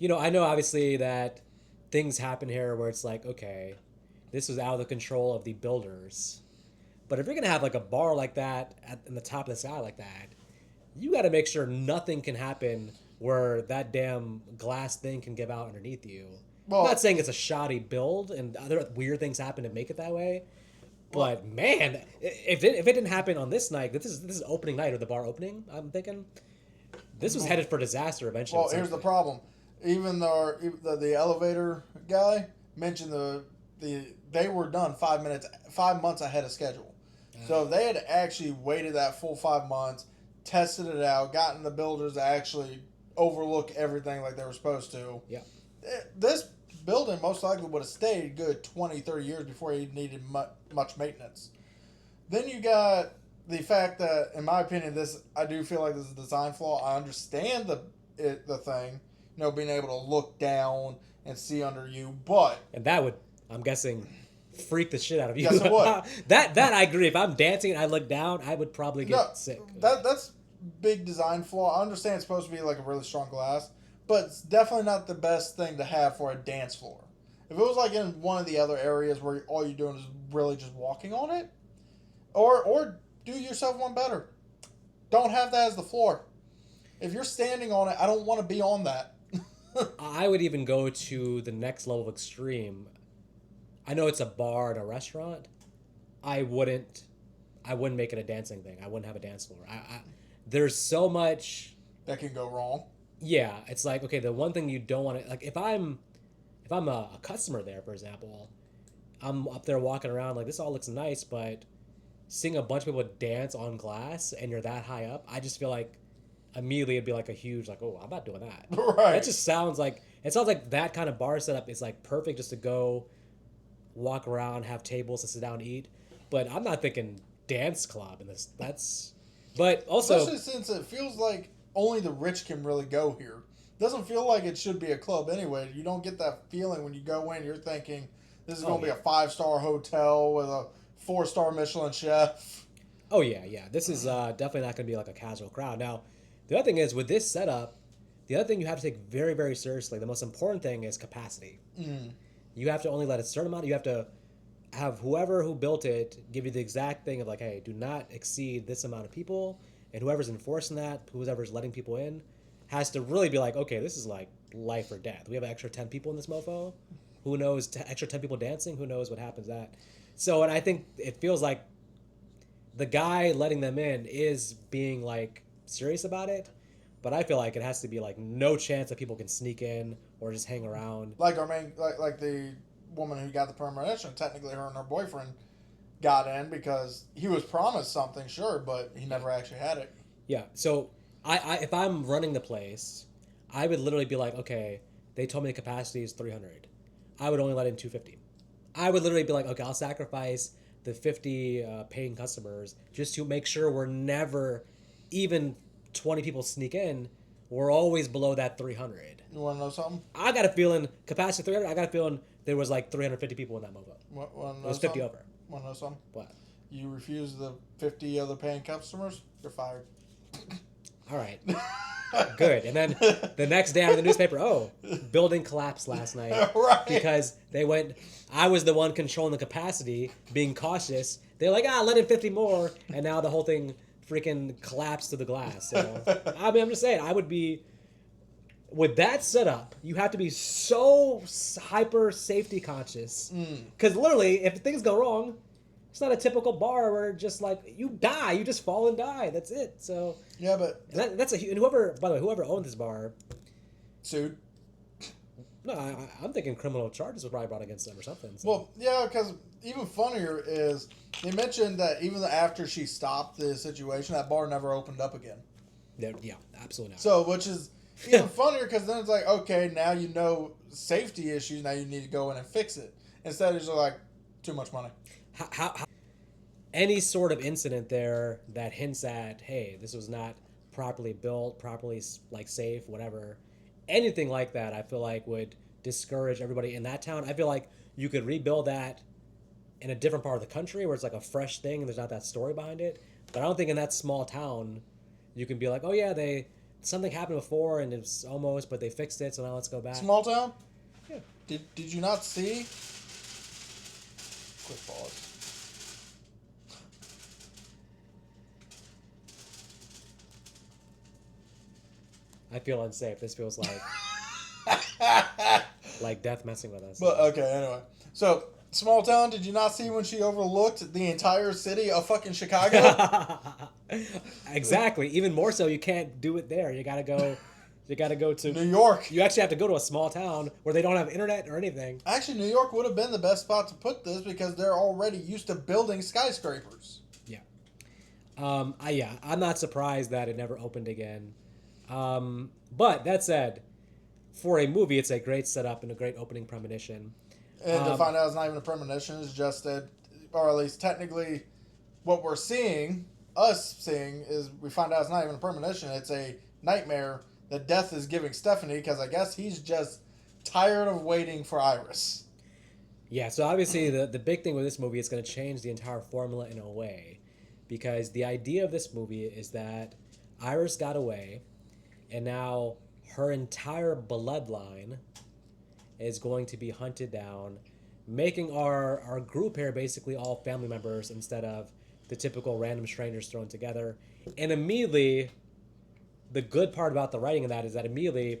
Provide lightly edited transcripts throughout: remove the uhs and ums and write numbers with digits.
I know obviously that things happen here where it's like, okay, this was out of the control of the builders. But if you're gonna have like a bar like that in the top of the sky like that, you got to make sure nothing can happen where that damn glass thing can give out underneath you. I'm not Well, saying it's a shoddy build and other weird things happen to make it that way, well, but man, if it didn't happen on this night, this is opening night or the bar opening, I'm thinking this was headed for disaster eventually well. with Here's the something. problem. Even the elevator guy mentioned they were done 5 months ahead of schedule. So if they had actually waited that full 5 months, tested it out, gotten the builders to actually overlook everything like they were supposed to. Yeah. This building most likely would have stayed good 20, 30 years before it needed much maintenance. Then you got the fact that, in my opinion, this I do feel like this is a design flaw. I understand the thing, being able to look down and see under you, but And that would, I'm guessing, freak the shit out of you. yes, it would. that I agree. If I'm dancing and I look down, I would probably No, get sick. that's big design flaw. I understand it's supposed to be like a really strong glass, but it's definitely not the best thing to have for a dance floor. If it was like in one of the other areas where all you're doing is really just walking on it, or do yourself one better. Don't have that as the floor. If you're standing on it, I don't want to be on that. I would even go to the next level of extreme. I know it's a bar and a restaurant. I wouldn't. I wouldn't make it a dancing thing. I wouldn't have a dance floor. There's so much. That can go wrong. Yeah, it's like okay. The one thing you don't want to like if I'm a customer there, for example, I'm up there walking around like this all looks nice, but seeing a bunch of people dance on glass and you're that high up, I just feel like immediately it'd be like a huge like, oh, I'm not doing that. That Right. just sounds like that kind of bar setup is like perfect just to go walk around, have tables to sit down and eat. But I'm not thinking dance club in this. But also, Especially since it feels like only the rich can really go here. Doesn't feel like it should be a club anyway. You don't get that feeling when you go in. You're thinking this is oh going to be a yeah, 5-star hotel with a 4-star Michelin chef. oh yeah, yeah. This is definitely not going to be like a casual crowd. Now, the other thing is with this setup, the other thing you have to take very, very seriously. The most important thing is capacity. Mm. You have to only let a certain amount. You have to have whoever who built it give you the exact thing of like, hey, do not exceed this amount of people, and whoever's enforcing that, whoever's letting people in, has to really be like, okay, this is like life or death. We have an extra 10 people in this mofo. Who knows? Extra 10 people dancing. Who knows what happens that? So, and I think it feels like the guy letting them in is being like serious about it, but I feel like it has to be like no chance that people can sneak in or just hang around. Like our main, like the woman who got the premonition. Technically, her and her boyfriend got in because he was promised something, sure, but he never actually had it. Yeah. So I if I'm running the place, I would literally be like, okay, they told me the capacity is 300. I would only let in 250. I would literally be like, okay, I'll sacrifice the 50 paying customers just to make sure we're never even 20 people sneak in. We're always below that 300. You want to know something? I got a feeling capacity 300. I got a feeling there was like 350 people in that mofo. Want to It know was 50 something? over. Want to know something? What? You refuse the 50 other paying customers, you're fired. All right. Good. And then the next day out of the newspaper, oh, building collapsed last night Right. because they went. I was the one controlling the capacity, being cautious. They're like, let in 50 more, and now the whole thing freaking collapsed to the glass. So I mean, I'm just saying, I would be with that setup. You have to be so hyper safety conscious because literally, if things go wrong, it's not a typical bar where just like you die, you just fall and die. That's it. So Yeah, but that's and whoever, by the way, whoever owned this bar, sued. no, I'm thinking criminal charges were probably brought against them or something. So. Well, yeah, because even funnier is they mentioned that even after she stopped the situation, that bar never opened up again. Yeah, absolutely not. So, which is even funnier because then it's like, okay, now you know safety issues. Now you need to go in and fix it instead of just like too much money. How any sort of incident there that hints at, hey, this was not properly built, properly like safe, whatever, anything like that, I feel like would discourage everybody in that town. I feel like you could rebuild that in a different part of the country where it's like a fresh thing and there's not that story behind it. But I don't think in that small town you can be like, oh yeah, something happened before and it's almost, but they fixed it, so now let's go back. Small town. Yeah. Did you not see? Quick pause. I feel unsafe. This feels like death messing with us. But okay, anyway. So, small town, did you not see when she overlooked the entire city of fucking Chicago? Exactly. Even more so, you can't do it there. You gotta go. You gotta go to New York. You actually have to go to a small town where they don't have internet or anything. Actually, New York would have been the best spot to put this because they're already used to building skyscrapers. Yeah. I'm not surprised that it never opened again. But that said, for a movie, it's a great setup and a great opening premonition. And to find out it's not even a premonition, it's just that, or at least technically, what we're seeing, is we find out it's not even a premonition. It's a nightmare that Death is giving Stephanie because I guess he's just tired of waiting for Iris. Yeah, so obviously the big thing with this movie is going to change the entire formula in a way, because the idea of this movie is that Iris got away, and now her entire bloodline is going to be hunted down, making our group here basically all family members instead of the typical random strangers thrown together. And immediately, the good part about the writing of that is that immediately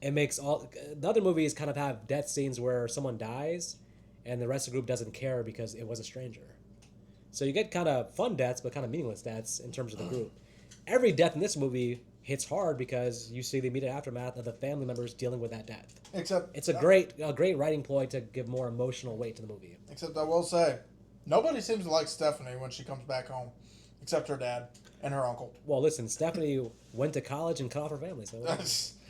it makes all the other movies kind of have death scenes where someone dies and the rest of the group doesn't care because it was a stranger. So you get kind of fun deaths but kind of meaningless deaths in terms of the group. Every death in this movie hits hard because you see the immediate aftermath of the family members dealing with that death. Except it's a great writing ploy to give more emotional weight to the movie. Except I will say, nobody seems to like Stephanie when she comes back home, except her dad and her uncle. Well, listen, Stephanie went to college and cut off her family, so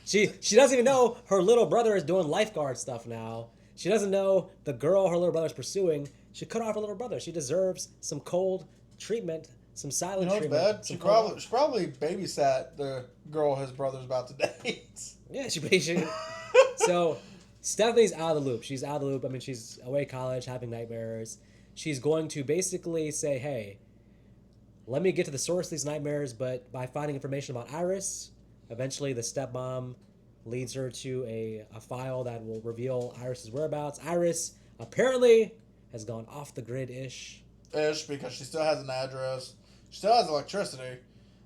she doesn't even know her little brother is doing lifeguard stuff now. She doesn't know the girl her little brother's pursuing. She cut off her little brother. She deserves some cold treatment. Some silent treatment. Bad? She probably babysat the girl his brother's about to date. Yeah, she So, Stephanie's out of the loop. She's out of the loop. I mean, she's away college, having nightmares. She's going to basically say, hey, let me get to the source of these nightmares, but by finding information about Iris, eventually the stepmom leads her to a file that will reveal Iris's whereabouts. Iris apparently has gone off the grid-ish. Because she still has an address. She still has electricity.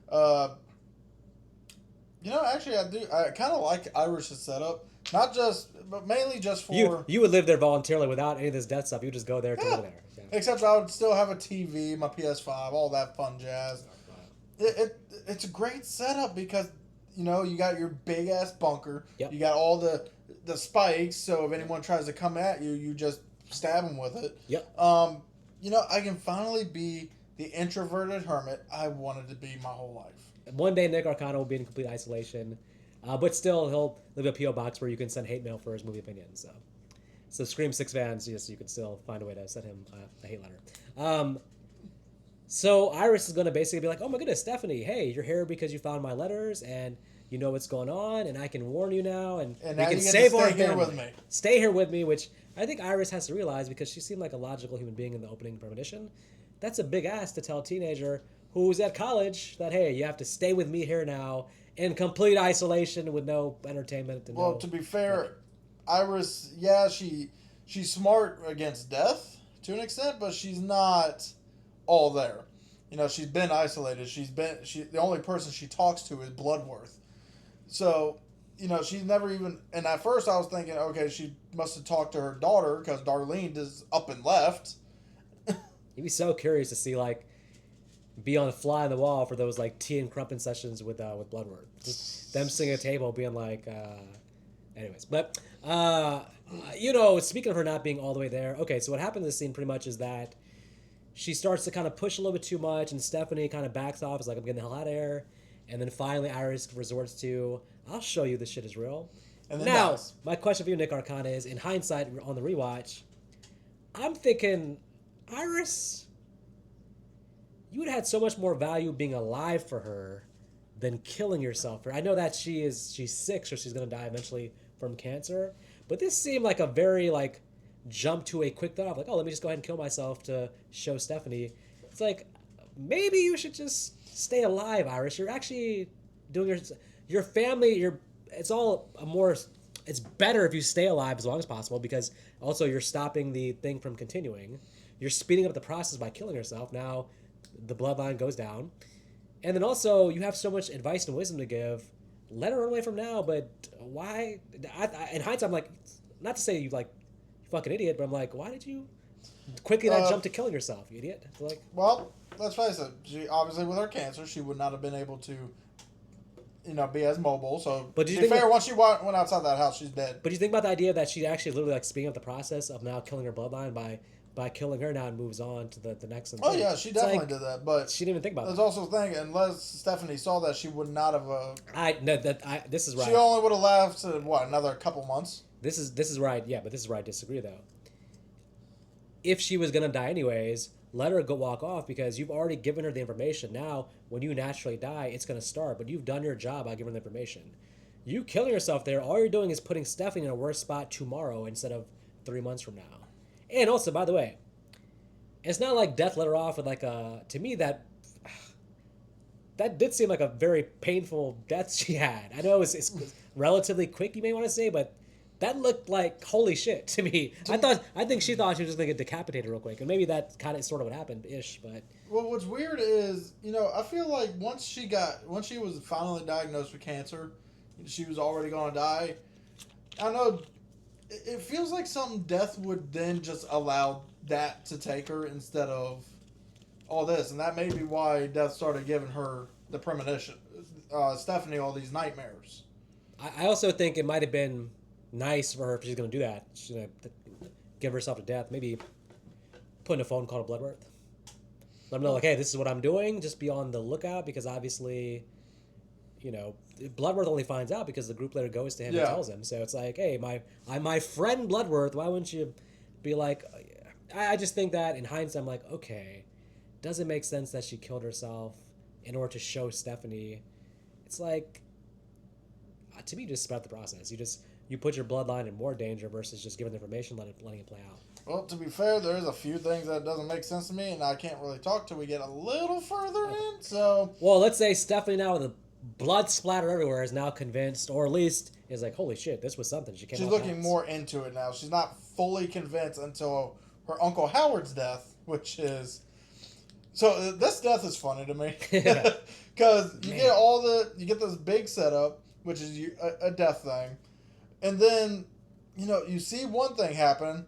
Actually, I kind of like Iris's setup. Not just, but mainly just for... You would live there voluntarily without any of this death stuff. You would just go there to live there. Yeah. Except I would still have a TV, my PS5, all that fun jazz. It's a great setup because, you got your big-ass bunker. Yep. You got all the spikes, so if anyone tries to come at you, you just stab them with it. Yep. I can finally be the introverted hermit I wanted to be my whole life. One day Nick Arcano will be in complete isolation, but still he'll leave a P.O. box where you can send hate mail for his movie opinions. So Scream 6 fans, yes, you can still find a way to send him a hate letter. So Iris is going to basically be like, oh my goodness, Stephanie, hey, you're here because you found my letters and you know what's going on and I can warn you now and we now can you get save to our stay here family. with me. Stay here with me, which I think Iris has to realize because she seemed like a logical human being in the opening premonition. That's a big ask to tell a teenager who's at college that, hey, you have to stay with me here now in complete isolation with no entertainment. And to be fair, Iris, yeah, she's smart against death to an extent, but she's not all there. She's been isolated. The only person she talks to is Bloodworth. So, she's never even... And at first I was thinking, okay, she must have talked to her daughter because Darlene is up and left. You'd be so curious to see, be on the fly on the wall for those, tea and crumpin' sessions with Bloodworth. Just them sitting at a table being anyways. But, speaking of her not being all the way there, okay, so what happened in this scene pretty much is that she starts to kind of push a little bit too much, and Stephanie kind of backs off, is like, I'm getting the hell out of here. And then finally Iris resorts to, I'll show you this shit is real. And then now, my question for you, Nick Arcana, is, in hindsight, on the rewatch, I'm thinking, Iris, you would have had so much more value being alive for her than killing yourself for her. I know that she's sick, so she's going to die eventually from cancer. But this seemed like a very, jump to a quick thought of, let me just go ahead and kill myself to show Stephanie. It's maybe you should just stay alive, Iris. You're actually doing your family, it's all a more. It's better if you stay alive as long as possible because also you're stopping the thing from continuing. You're speeding up the process by killing yourself. Now, the bloodline goes down, and then also you have so much advice and wisdom to give. Let her run away from now, but why? In hindsight, I'm like, not to say you like, you fucking idiot, but I'm like, why did you quickly not jump to killing yourself, you idiot? Like, well, let's face it. She obviously with her cancer, she would not have been able to, be as mobile. So, but to be fair, once she went outside that house, she's dead. But you think about the idea that she actually literally like speeding up the process of now killing her bloodline by killing her now and moves on to the next one. Oh yeah, she definitely did that, but she didn't even think about there's that. also the thing, unless Stephanie saw that, she would not have. This is right. She only would have left another couple months. This is right. Yeah, but this is where I disagree though. If she was gonna die anyways, let her go walk off because you've already given her the information. Now, when you naturally die, it's gonna start. But you've done your job by giving her the information. You killing yourself there, all you're doing is putting Stephanie in a worse spot tomorrow instead of 3 months from now. And also, by the way, it's not like death let her off with like a. To me, that did seem like a very painful death she had. I know it's relatively quick, you may want to say, but that looked like holy shit to me. I think she thought she was just gonna get decapitated real quick, and maybe that kind of sort of what happened ish. But well, what's weird is I feel like once she was finally diagnosed with cancer, she was already gonna die. I know it feels like something death would then just allow that to take her instead of all this, and that may be why death started giving her the premonition, Stephanie, all these nightmares. I also think it might have been nice for her if she's going to do that. She's going to give herself to death. Maybe put in a phone call to Bloodworth. Let them know, like, hey, this is what I'm doing. Just be on the lookout because obviously, Bloodworth only finds out because the group leader goes to him and tells him. So it's like, hey, my friend Bloodworth, why wouldn't you be like... I just think that in hindsight, I'm like, okay, does it make sense that she killed herself in order to show Stephanie? It's like, to me, just about the process. You put your bloodline in more danger versus just giving the information, letting it play out. Well, to be fair, there's a few things that doesn't make sense to me, and I can't really talk till we get a little further in. So, well, let's say Stephanie now with the blood splatter everywhere is now convinced, or at least is like, holy shit, this was something. She's looking more into it now. She's not fully convinced until her Uncle Howard's death, which is... So this death is funny to me. Because you get this big setup, which is a death thing. And then, you see one thing happen,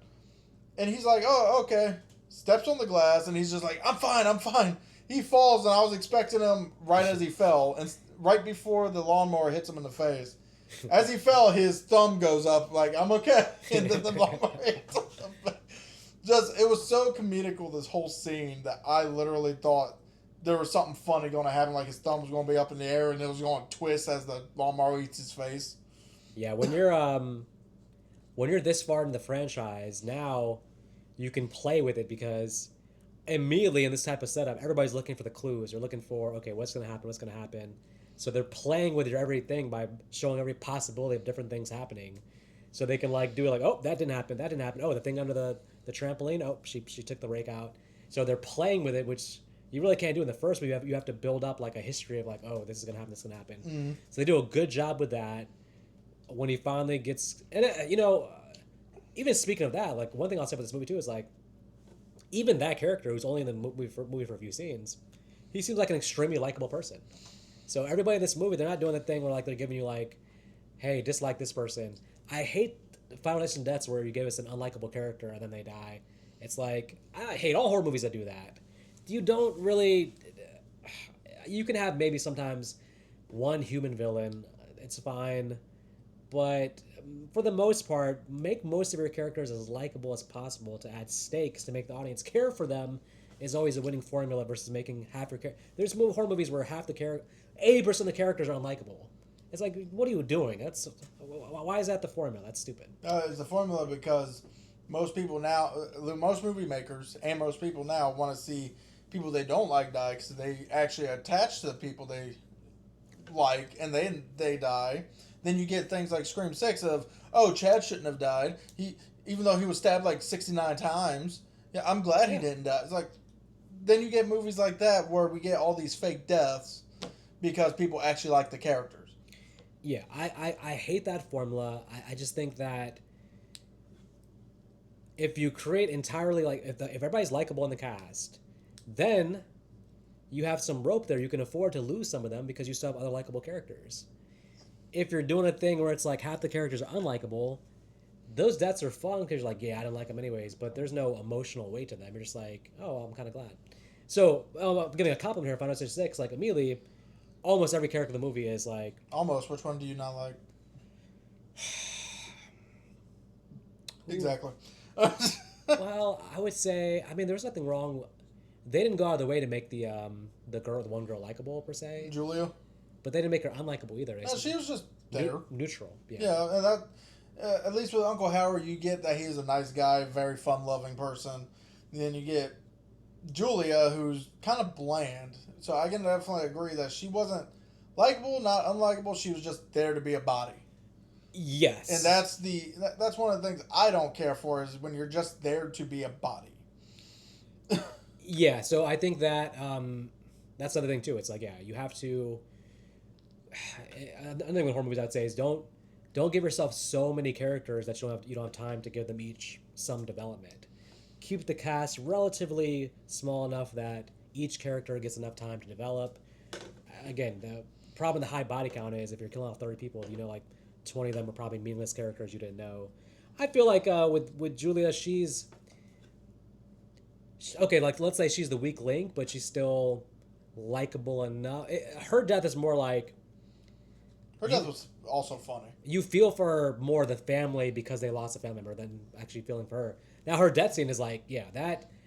and he's like, oh, okay. Steps on the glass, and he's just like, I'm fine. He falls, and I was expecting him right as he fell, and right before the lawnmower hits him in the face. As he fell, his thumb goes up, like, I'm okay. And then the lawnmower hits him. It was so comedical, this whole scene, that I literally thought there was something funny going to happen, like his thumb was going to be up in the air and it was going to twist as the lawnmower eats his face. Yeah, when you're this far in the franchise, now you can play with it because immediately in this type of setup, everybody's looking for the clues. They're looking for, okay, what's going to happen? So they're playing with your everything by showing every possibility of different things happening. So they can do it like, oh, that didn't happen. Oh, the thing under the trampoline, oh, she took the rake out. So they're playing with it, which you really can't do in the first, but you have to build up like a history of like, oh, this is going to happen, this is going to happen. Mm-hmm. So they do a good job with that. When he finally gets, and even speaking of that, like one thing I'll say about this movie too is like, even that character who's only in the movie for a few scenes, he seems like an extremely likable person. So everybody in this movie, they're not doing the thing where like they're giving you like, hey, dislike this person. I hate Final Destination deaths where you give us an unlikable character and then they die. It's like, I hate all horror movies that do that. You don't really, you can have maybe sometimes one human villain, it's fine, but for the most part, make most of your characters as likable as possible to add stakes, to make the audience care for them is always a winning formula versus making half your character. There's horror movies where 80% of the characters are unlikable. It's like, what are you doing? Why is that the formula? That's stupid. It's the formula because most people now, most movie makers and most people now want to see people they don't like die because they actually attach to the people they like and then they die. Then you get things like Scream 6 of, oh, Chad shouldn't have died. Even though he was stabbed like 69 times. Yeah, I'm glad he didn't die. It's like, then you get movies like that where we get all these fake deaths because people actually like the characters. Yeah, I hate that formula. I just think that if you create entirely like if everybody's likable in the cast, then you have some rope there. You can afford to lose some of them because you still have other likable characters. If you're doing a thing where it's like half the characters are unlikable, those deaths are fun because you're like, yeah, I didn't like them anyways, but there's no emotional weight to them. You're just like, oh, I'm kind of glad. So I'm giving a compliment here. Final Fantasy VI, like immediately, almost every character in the movie is like, Almost. Which one do you not like? ooh, Exactly. well, I would say, I mean, there's nothing wrong. They didn't go out of the way to make the one girl likable per se, Julia. but they didn't make her unlikable either. They No, she was just there. neutral. Yeah. Yeah, and that at least with Uncle Howard, you get that he's a nice guy, very fun-loving person. And then you get Julia, who's kind of bland. So I can definitely agree that she wasn't likable, not unlikable. She was just there to be a body. Yes. And that's one of the things I don't care for is when you're just there to be a body. Yeah. So I think that that's another thing too. It's like, yeah, you have to. Another thing with horror movies I'd say is don't give yourself so many characters that you don't have time to give them each some development. Keep the cast relatively small enough that each character gets enough time to develop. Again, the problem with the high body count is if you're killing off 30 people, like 20 of them are probably meaningless characters you didn't know. I feel like with Julia, she's okay. Like let's say she's the weak link, but she's still likable enough. Her death is more like Her death was also funny. you feel for more the family because they lost a family member than actually feeling for her. Now her death scene is like, yeah,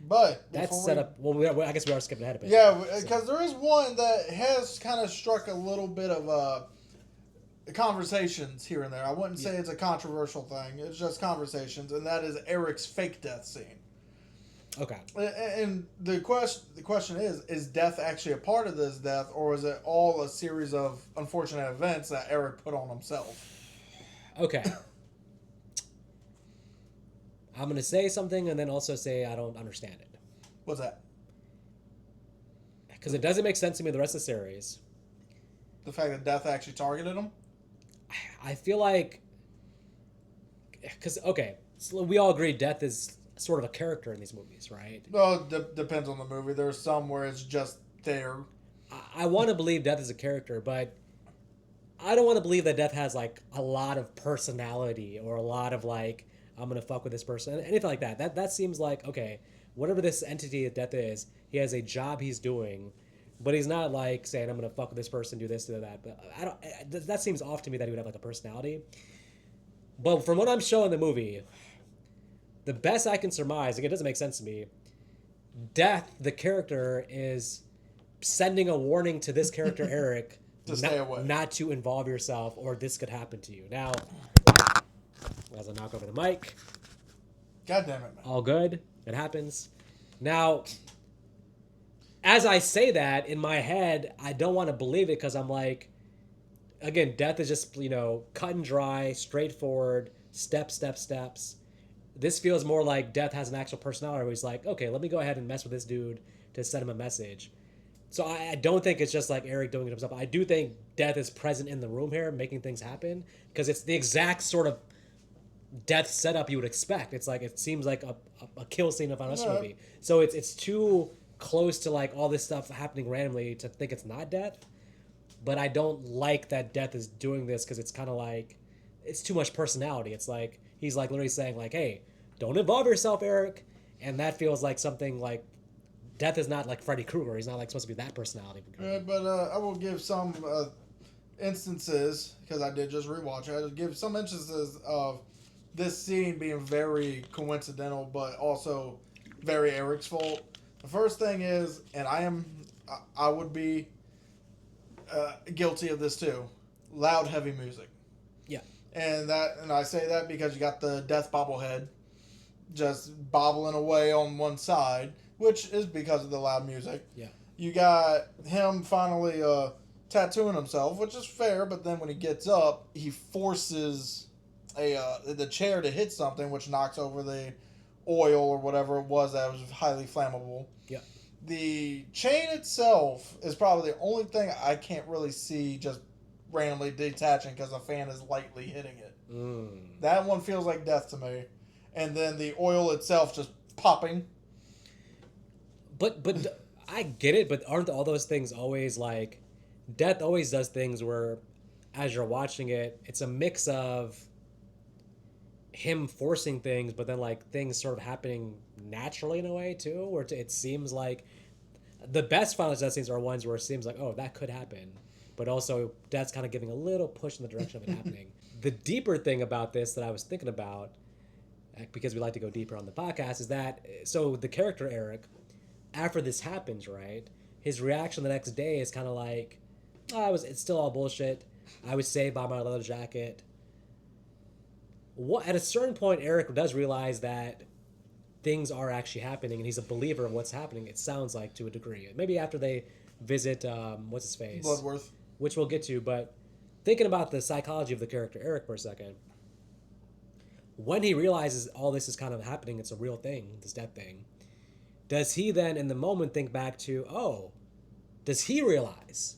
But that's set up. Well, I guess we are skipping ahead a bit. Yeah, because there is one that has kind of struck a little bit of conversations here and there. I wouldn't say it's a controversial thing. It's just conversations, and that is Eric's fake death scene. Okay. And the question is death actually a part of this death, or is it all a series of unfortunate events that Eric put on himself? Okay. I'm going to say something and then also say I don't understand it. What's that? Because it doesn't make sense to me the rest of the series. The fact that death actually targeted him? I feel like... Because, okay, so we all agree death is sort of a character in these movies, right? Well, depends on the movie. There's some where it's just there. I want to believe death is a character, but I don't want to believe that death has, like, a lot of personality or a lot of, like, I'm going to fuck with this person, anything like that. That seems like, okay, whatever this entity of death is, he has a job he's doing, but he's not, like, saying, I'm going to fuck with this person, do this, do that. But I don't. That seems off to me that he would have, like, a personality. But from what I'm showing the movie, the best I can surmise, like, it doesn't make sense to me, death, the character, is sending a warning to this character, Eric, to stay away. Not to involve yourself, or this could happen to you. Now, as I knock over the mic. God damn it, man. All good. It happens. Now, as I say that, in my head, I don't want to believe it because I'm like, again, death is just, cut and dry, straightforward, steps. This feels more like death has an actual personality where he's like, okay, let me go ahead and mess with this dude to send him a message. So I don't think it's just like Eric doing it himself. I do think death is present in the room here, making things happen, because it's the exact sort of death setup you would expect. It's like it seems like a kill scene of a Final movie. So it's too close to like all this stuff happening randomly to think it's not death. But I don't like that death is doing this because it's kind of like it's too much personality. It's like he's like literally saying like, "Hey, don't involve yourself, Eric," and that feels like something like death is not like Freddy Krueger. He's not like supposed to be that personality. But I will give some instances because I did just rewatch it. I will give some instances of this scene being very coincidental, but also very Eric's fault. The first thing is, and I would be guilty of this too, loud, heavy music. Yeah. And I say that because you got the death bobblehead just bobbling away on one side, which is because of the loud music. Yeah. You got him finally tattooing himself, which is fair, but then when he gets up, he forces the chair to hit something, which knocks over the oil or whatever it was that was highly flammable. Yeah. The chain itself is probably the only thing I can't really see just randomly detaching because a fan is lightly hitting it. Mm. That one feels like death to me. And then the oil itself just popping. But I get it, but aren't all those things always like death always does things where as you're watching it, it's a mix of him forcing things, but then like things sort of happening naturally in a way too, where it seems like the best Final death scenes are ones where it seems like, oh, that could happen, but also death's kind of giving a little push in the direction of it happening. The deeper thing about this that I was thinking about, because we like to go deeper on the podcast, is that so the character Eric, after this happens, right, his reaction the next day is kind of like, oh, it's still all bullshit. I was saved by my leather jacket. What at a certain point, Eric does realize that things are actually happening, and he's a believer of what's happening. It sounds like to a degree. Maybe after they visit, what's his face, Bloodworth, which we'll get to. But thinking about the psychology of the character Eric for a second, when he realizes all this is kind of happening, it's a real thing, this death thing. Does he then, in the moment, think back to, oh, does he realize,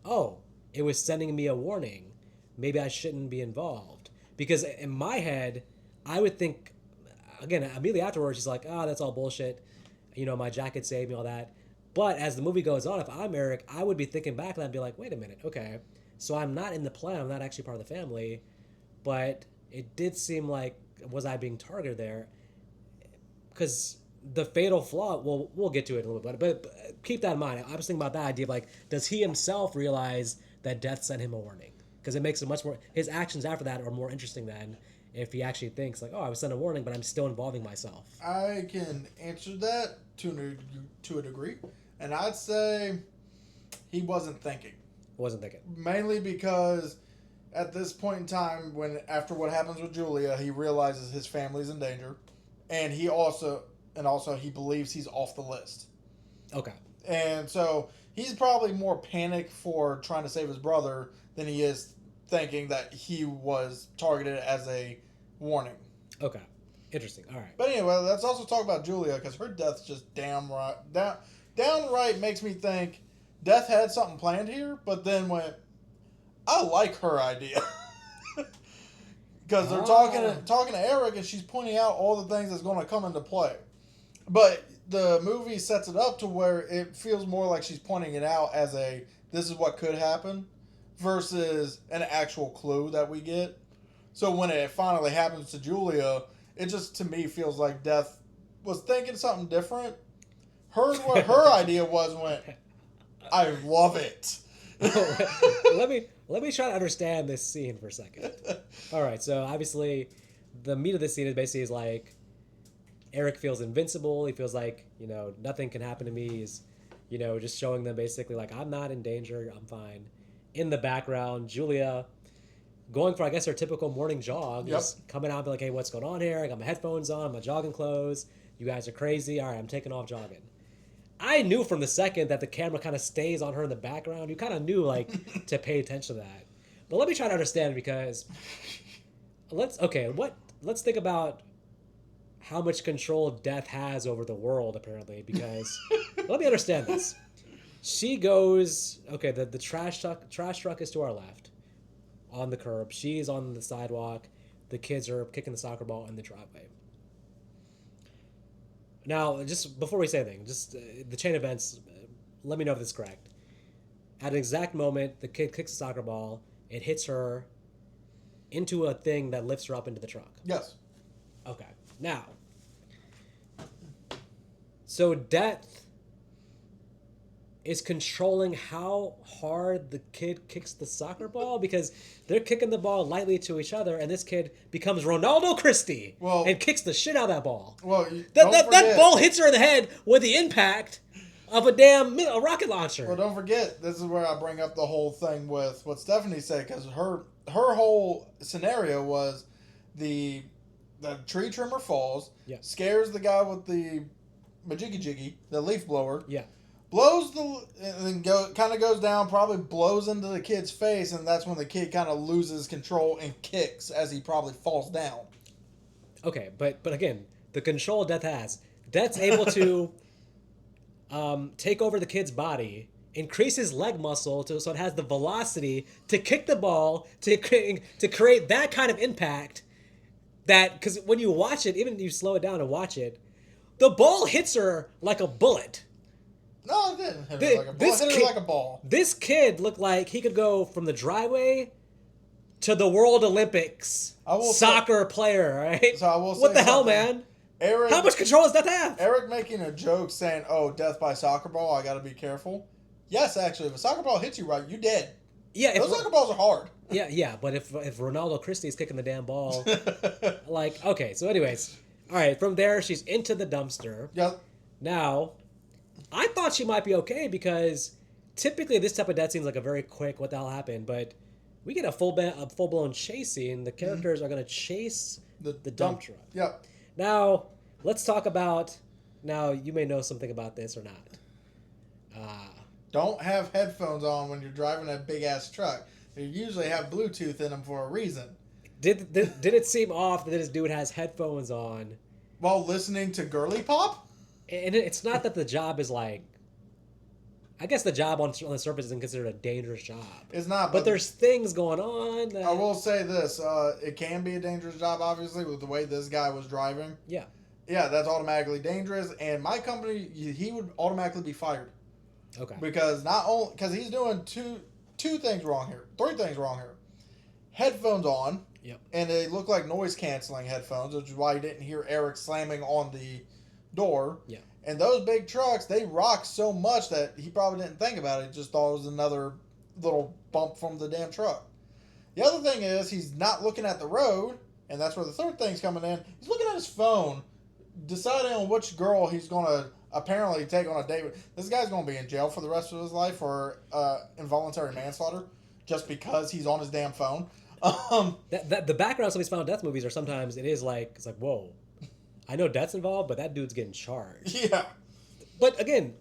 oh, it was sending me a warning. Maybe I shouldn't be involved. Because in my head, I would think, again, immediately afterwards, he's like, oh, that's all bullshit. You know, my jacket saved me, all that. But as the movie goes on, if I'm Eric, I would be thinking back and I'd be like, wait a minute, okay. So I'm not in the plan. I'm not actually part of the family. But it did seem like, was I being targeted there? Because the fatal flaw, well, we'll get to it in a little bit. But keep that in mind. I was thinking about that idea of like, does he himself realize that death sent him a warning? Because it makes it much more, his actions after that are more interesting than if he actually thinks like, oh, I was sent a warning, but I'm still involving myself. I can answer that to a degree, and I'd say he wasn't thinking. Wasn't thinking. Mainly because at this point in time, when after what happens with Julia, he realizes his family's in danger, and he also he believes he's off the list. Okay. And so he's probably more panicked for trying to save his brother than he is thinking that he was targeted as a warning. Okay. Interesting. All right. But anyway, let's also talk about Julia, because her death's just downright makes me think Death had something planned here, but then went, I like her idea. Because they're talking to Eric, and she's pointing out all the things that's going to come into play. But the movie sets it up to where it feels more like she's pointing it out as this is what could happen, versus an actual clue that we get. So when it finally happens to Julia, it just, to me, feels like Death was thinking something different. Heard what her idea was, went, I love it. let me try to understand this scene for a second. All right, so obviously the meat of the scene is basically like Eric feels invincible. He feels like, you know, nothing can happen to me. He's, you know, just showing them basically like, I'm not in danger. I'm fine. In the background, Julia going for, I guess, her typical morning jog. Yep. Just coming out and be like, hey, what's going on here? I got my headphones on, my jogging clothes. You guys are crazy. All right, I'm taking off jogging. I knew from the second that the camera kind of stays on her in the background. You kind of knew, like, to pay attention to that. But let me try to understand, because let's think about how much control Death has over the world, apparently, because let me understand this. She goes, okay, the trash truck is to our left on the curb. She's on the sidewalk. The kids are kicking the soccer ball in the driveway. Now, just before we say anything, just the chain of events, let me know if this is correct. At an exact moment, the kid kicks the soccer ball. It hits her into a thing that lifts her up into the truck. Yes. Okay. Now, so Death is controlling how hard the kid kicks the soccer ball, because they're kicking the ball lightly to each other, and this kid becomes Ronaldo Christie and kicks the shit out of that ball. Well, that ball hits her in the head with the impact of a rocket launcher. Well, don't forget, this is where I bring up the whole thing with what Stephanie said, because her whole scenario was the tree trimmer falls, scares the guy with the majiggy, the leaf blower. Yeah. Blows and then kind of goes down, probably blows into the kid's face, and that's when the kid kind of loses control and kicks as he probably falls down. Okay, but again, the control Death has. Death's able to take over the kid's body increase his leg muscle so it has the velocity to kick the ball to create that kind of impact. That because when you watch it, even if you slow it down and watch it, the ball hits her like a bullet. No, it didn't hit her like a ball. It hit her like a ball. This kid looked like he could go from the driveway to the World Olympics soccer player, right? So I will say what the hell, something. man? Eric, how much control does that have? Eric making a joke saying, "Oh, death by soccer ball. I got to be careful." Yes, actually, if a soccer ball hits you right, you dead. Yeah, those soccer balls are hard. Yeah, but if Ronaldo Christie is kicking the damn ball, like, okay. So, anyways, all right. From there, she's into the dumpster. Yep. Now, I thought she might be okay because typically this type of death seems like a very quick what the hell happened, but we get a full blown chase scene. The characters are going to chase the dump truck. Yep. Now, let's talk about. Now, you may know something about this or not. Don't have headphones on when you're driving a big ass truck. They usually have Bluetooth in them for a reason. Did it seem off that this dude has headphones on while listening to girly pop? And it's not that the job is like. I guess the job on the surface isn't considered a dangerous job. It's not, but there's things going on. I will say this: it can be a dangerous job, obviously, with the way this guy was driving. Yeah. Yeah, that's automatically dangerous, and my company, he would automatically be fired. Okay. Because because he's doing two things wrong here, 3 things wrong here. Headphones on. Yep. And they look like noise canceling headphones, which is why you didn't hear Eric slamming on the door. Yeah. And those big trucks, they rock so much that he probably didn't think about it. He just thought it was another little bump from the damn truck. The other thing is he's not looking at the road, and that's where the third thing's coming in. He's looking at his phone, deciding on which girl he's going to apparently take on a date with. This guy's going to be in jail for the rest of his life for involuntary manslaughter just because he's on his damn phone. The background of some of these final death movies are sometimes it's like whoa, I know death's involved, but that dude's getting charged. Yeah. But again,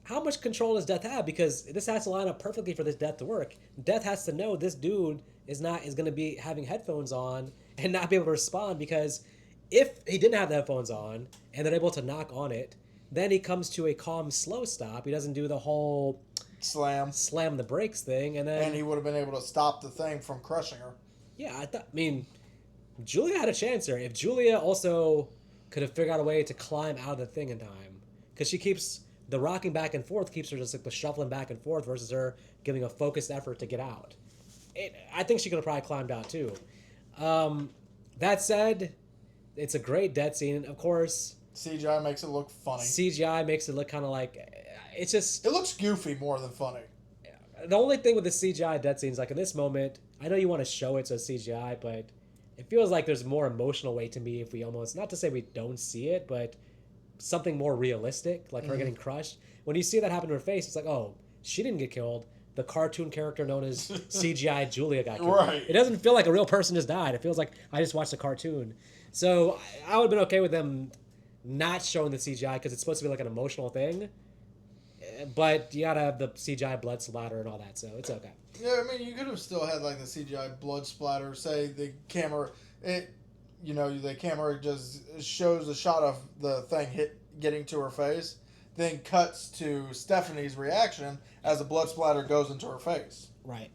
how much control does Death have? Because this has to line up perfectly for this Death to work. Death has to know this dude is going to be having headphones on and not be able to respond, because if he didn't have the headphones on and they're able to knock on it, then he comes to a calm, slow stop. He doesn't do the whole slam the brakes thing, and he would have been able to stop the thing from crushing her. Yeah, I mean, Julia had a chance here. If Julia also could have figured out a way to climb out of the thing in time, because she keeps the rocking back and forth, keeps her just like the shuffling back and forth versus her giving a focused effort to get out. I think she could have probably climbed out too. That said, it's a great death scene. Of course, CGI makes it look funny. CGI makes it look kind of like it's just. It looks goofy more than funny. The only thing with the CGI death scenes, like in this moment, I know you want to show it so it's CGI, but it feels like there's more emotional weight to me if we almost, not to say we don't see it, but something more realistic, like her getting crushed. When you see that happen to her face, it's like, oh, she didn't get killed. The cartoon character known as CGI Julia got killed. Right. It doesn't feel like a real person just died. It feels like I just watched a cartoon. So I would have been okay with them not showing the CGI because it's supposed to be like an emotional thing. But you gotta have the CGI blood splatter and all that, so it's okay. Yeah, I mean, you could have still had like the CGI blood splatter. Say the camera, the camera just shows a shot of the thing getting to her face, then cuts to Stephanie's reaction as the blood splatter goes into her face. Right.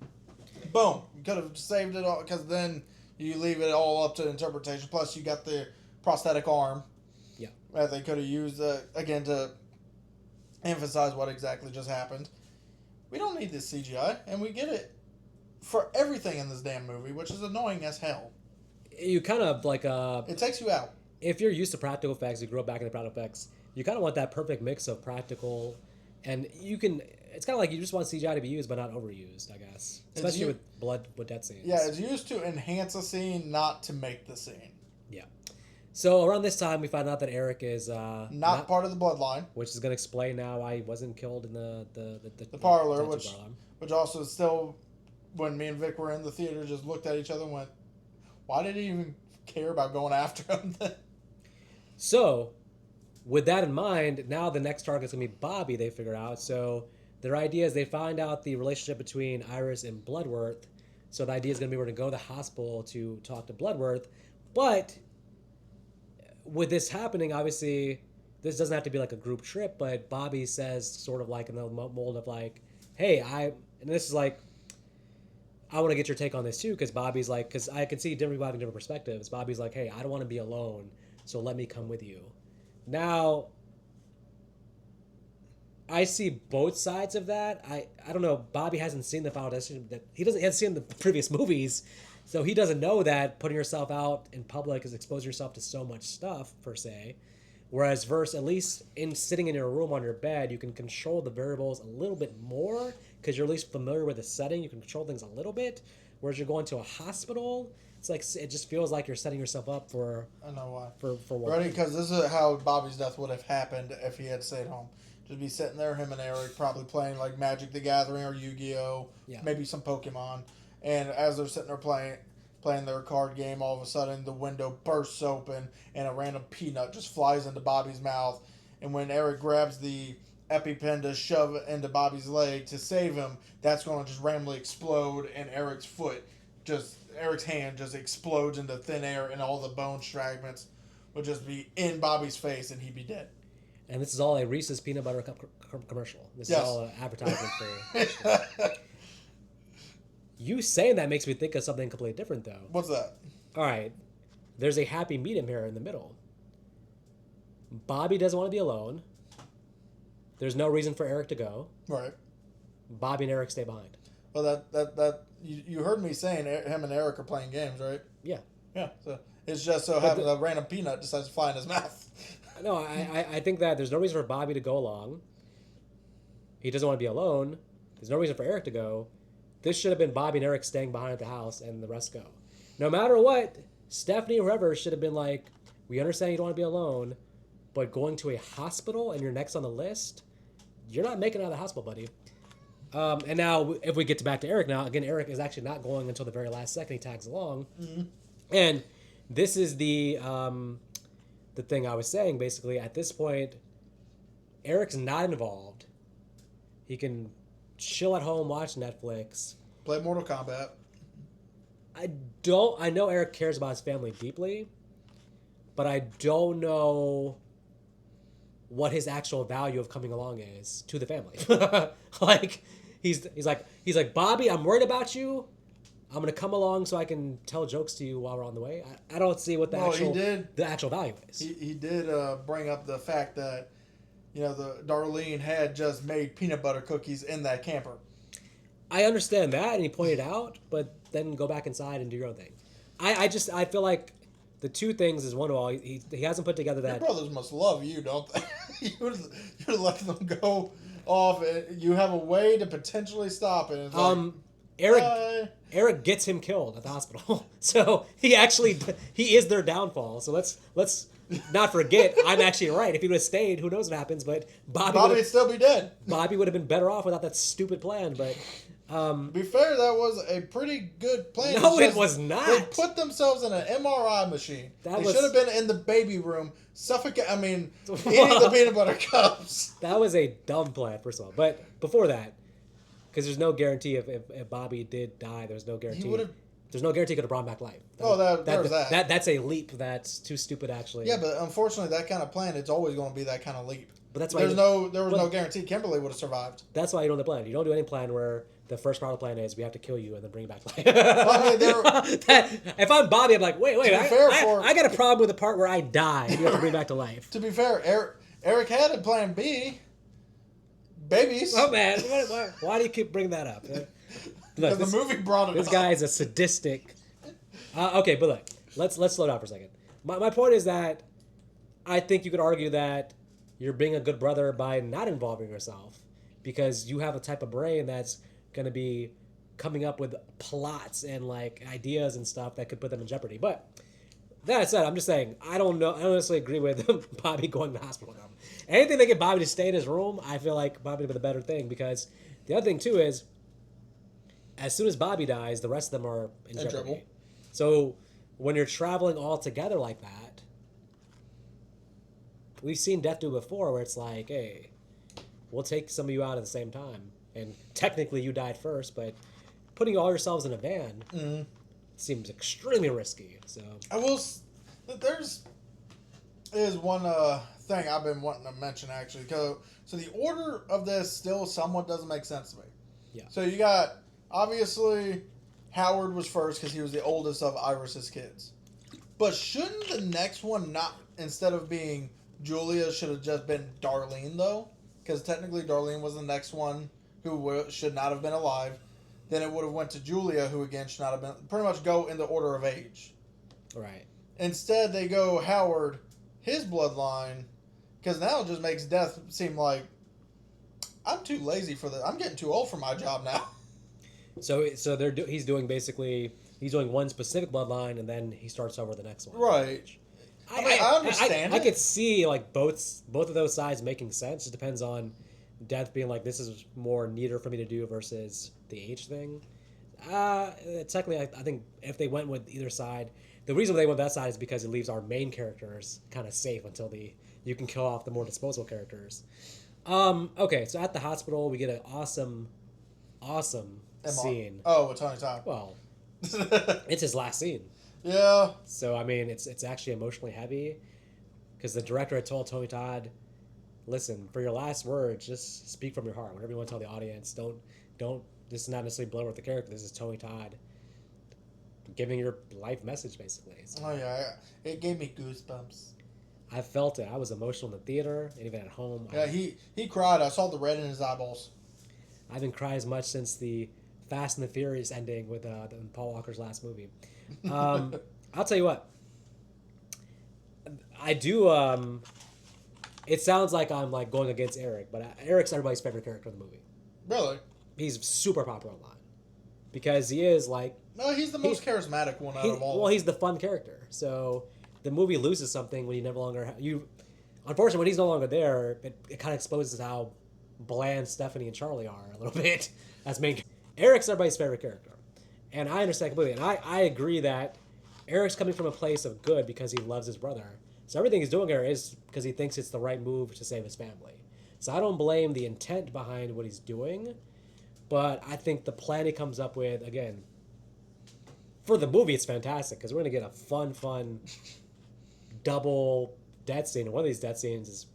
Boom. You could have saved it all, because then you leave it all up to interpretation. Plus, you got the prosthetic arm. Yeah. That they could have used again to emphasize what exactly just happened. We don't need this CGI, and we get it for everything in this damn movie, which is annoying as hell. You kind of like it takes you out. If you're used to practical effects, you grew up back in the practical effects, you kind of want that perfect mix of practical, and you can. It's kind of like you just want CGI to be used, but not overused, I guess. Especially with death scenes. Yeah, it's used to enhance a scene, not to make the scene. Yeah. So around this time, we find out that Eric is not part of the bloodline, which is going to explain now why he wasn't killed in the parlor, which also still, when me and Vic were in the theater, just looked at each other and went, "Why did he even care about going after him?" So, with that in mind, now the next target is going to be Bobby. They figure out. So their idea is they find out the relationship between Iris and Bloodworth. So the idea is going to be we're going to go to the hospital to talk to Bloodworth, but with this happening, obviously, this doesn't have to be like a group trip, but Bobby says sort of like in the mold of like, hey, and this is like, I want to get your take on this too, because Bobby's like, because I can see different people having different perspectives. Bobby's like, hey, I don't want to be alone, so let me come with you. Now, I see both sides of that. I don't know. Bobby hasn't seen the Final Destination. That he hasn't seen the previous movies, so he doesn't know that putting yourself out in public is exposing yourself to so much stuff per se. Whereas at least in sitting in your room on your bed, you can control the variables a little bit more because you're at least familiar with the setting. You can control things a little bit. Whereas you're going to a hospital, it's like it just feels like you're setting yourself up for. I know why. For what? Ready? Because this is how Bobby's death would have happened if he had stayed home. Just be sitting there, him and Eric, probably playing like Magic the Gathering or Yu-Gi-Oh, maybe some Pokemon. And as they're sitting there playing their card game, all of a sudden the window bursts open and a random peanut just flies into Bobby's mouth. And when Eric grabs the EpiPen to shove it into Bobby's leg to save him, that's going to just randomly explode, and Eric's hand just explodes into thin air, and all the bone fragments would just be in Bobby's face, and he'd be dead. And this is all a Reese's peanut butter cup commercial. This is all an advertisement for. You saying that makes me think of something completely different, though. What's that? All right, there's a happy medium here in the middle. Bobby doesn't want to be alone. There's no reason for Eric to go. Right. Bobby and Eric stay behind. Well, that you heard me saying him and Eric are playing games, right? Yeah. Yeah. So it's just so happens a random peanut decides to fly in his mouth. No, I think that there's no reason for Bobby to go along. He doesn't want to be alone. There's no reason for Eric to go. This should have been Bobby and Eric staying behind at the house and the rest go. No matter what, Stephanie or whoever should have been like, we understand you don't want to be alone, but going to a hospital and you're next on the list, you're not making it out of the hospital, buddy. And now, if we get back to Eric now, again, Eric is actually not going until the very last second he tags along. Mm-hmm. And this is the thing I was saying, basically. At this point, Eric's not involved. He can chill at home, watch Netflix. Play Mortal Kombat. I know Eric cares about his family deeply, but I don't know what his actual value of coming along is to the family. Like, he's like, Bobby, I'm worried about you. I'm gonna come along so I can tell jokes to you while we're on the way. I don't see what the actual value is. He did bring up the fact that, the Darlene had just made peanut butter cookies in that camper. I understand that, and he pointed out, but then go back inside and do your own thing. I feel like the two things is, one of all, he hasn't put together that. Your brothers must love you, don't they? You're letting them go off. You have a way to potentially stop it. It's Eric gets him killed at the hospital, so he is their downfall. So let's not forget, I'm actually right. If he would have stayed, who knows what happens? But Bobby would still be dead. Bobby would have been better off without that stupid plan. But to be fair, that was a pretty good plan. No, it was not. They put themselves in an MRI machine. They should have been in the baby room, eating the peanut butter cups. That was a dumb plan, first of all. But before that, because there's no guarantee if Bobby did die, there's no guarantee. There's no guarantee he could have brought him back life. There's that. That's a leap that's too stupid, actually. Yeah, but unfortunately, that kind of plan, it's always going to be that kind of leap. But that's why there was no guarantee Kimberly would have survived. That's why you don't do the plan. You don't do any plan where the first part of the plan is we have to kill you and then bring you back life. If I'm Bobby, I'm like, wait, I got a problem with the part where I die and you have to bring me back to life. To be fair, Eric had a plan B. Babies. Oh man, why do you keep bringing that up? Because the movie brought it up. This guy is a sadistic. Okay, but look, let's slow down for a second. My point is that I think you could argue that you're being a good brother by not involving yourself, because you have a type of brain that's going to be coming up with plots and like ideas and stuff that could put them in jeopardy. But that said, I'm just saying, I don't necessarily agree with Bobby going to the hospital. Anything that get Bobby to stay in his room, I feel like Bobby would be the better thing, because the other thing too is, as soon as Bobby dies, the rest of them are in jeopardy. Trouble. So when you're traveling all together like that, we've seen death do before, where it's like, hey, we'll take some of you out at the same time, and technically you died first, but putting all yourselves in a van seems extremely risky. So is one thing I've been wanting to mention actually. So the order of this still somewhat doesn't make sense to me. Yeah. So you got obviously Howard was first because he was the oldest of Iris's kids. But shouldn't the next one not, instead of being Julia, should have just been Darlene though? Because technically Darlene was the next one who should not have been alive. Then it would have went to Julia, who again should not have been. Pretty much go in the order of age. Right. Instead, they go Howard, his bloodline, because now it just makes death seem like I'm too lazy for this. I'm getting too old for my job now. So he's doing basically one specific bloodline, and then he starts over the next one. Right. I understand. I could see like both of those sides making sense. It depends on death being like, this is more neater for me to do versus the age thing. Technically, I think if they went with either side, the reason they went that side is because it leaves our main characters kind of safe until you can kill off the more disposable characters. Okay, so at the hospital, we get an awesome scene. Oh, with Tony Todd. Well, it's his last scene. Yeah. So I mean, it's actually emotionally heavy because the director had told Tony Todd, "Listen, for your last words, just speak from your heart. Whatever you want to tell the audience, don't. This is not necessarily blood with the character. This is Tony Todd giving your life message, basically." So, Oh yeah, it gave me goosebumps. I felt it. I was emotional in the theater and even at home. Yeah, he cried. I saw the red in his eyeballs. I haven't cried as much since the Fast and the Furious ending with Paul Walker's last movie. I'll tell you what. I do. It sounds like I'm like going against Eric, but Eric's everybody's favorite character in the movie. Really? He's super popular online because he is like. No, he's the most charismatic one out of all. Well, he's the fun character. So the movie loses something when you no longer you. Unfortunately, when he's no longer there, it kind of exposes how bland Stephanie and Charlie are a little bit as main. Eric's everybody's favorite character, and I understand completely, and I agree that Eric's coming from a place of good because he loves his brother. So everything he's doing here is because he thinks it's the right move to save his family. So I don't blame the intent behind what he's doing, but I think the plan he comes up with, again, for the movie, it's fantastic because we're going to get a fun double death scene. And one of these death scenes is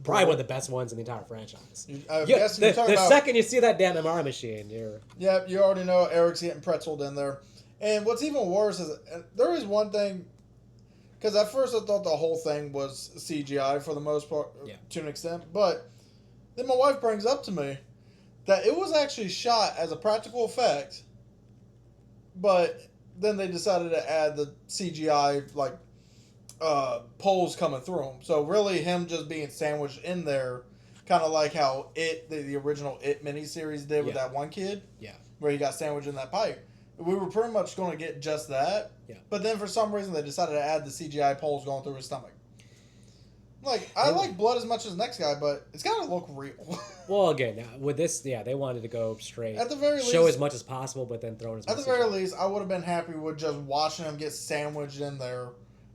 probably one of the best ones in the entire franchise. The second you see that damn MRI machine, you're... Yeah, you already know Eric's getting pretzeled in there. And what's even worse is there is one thing, because at first I thought the whole thing was CGI for the most part, to an extent, but then my wife brings up to me that it was actually shot as a practical effect, but then they decided to add the CGI like poles coming through him. So really, him just being sandwiched in there, kind of like how the original It miniseries did with that one kid, where he got sandwiched in that pipe. We were pretty much going to get just that, but then for some reason they decided to add the CGI poles going through his stomach. Like, I like blood as much as the next guy, but it's got to look real. Well, again, with this, they wanted to go straight. At the very least, show as much as possible, but then throw in as much. At the very least, I would have been happy with just watching him get sandwiched in there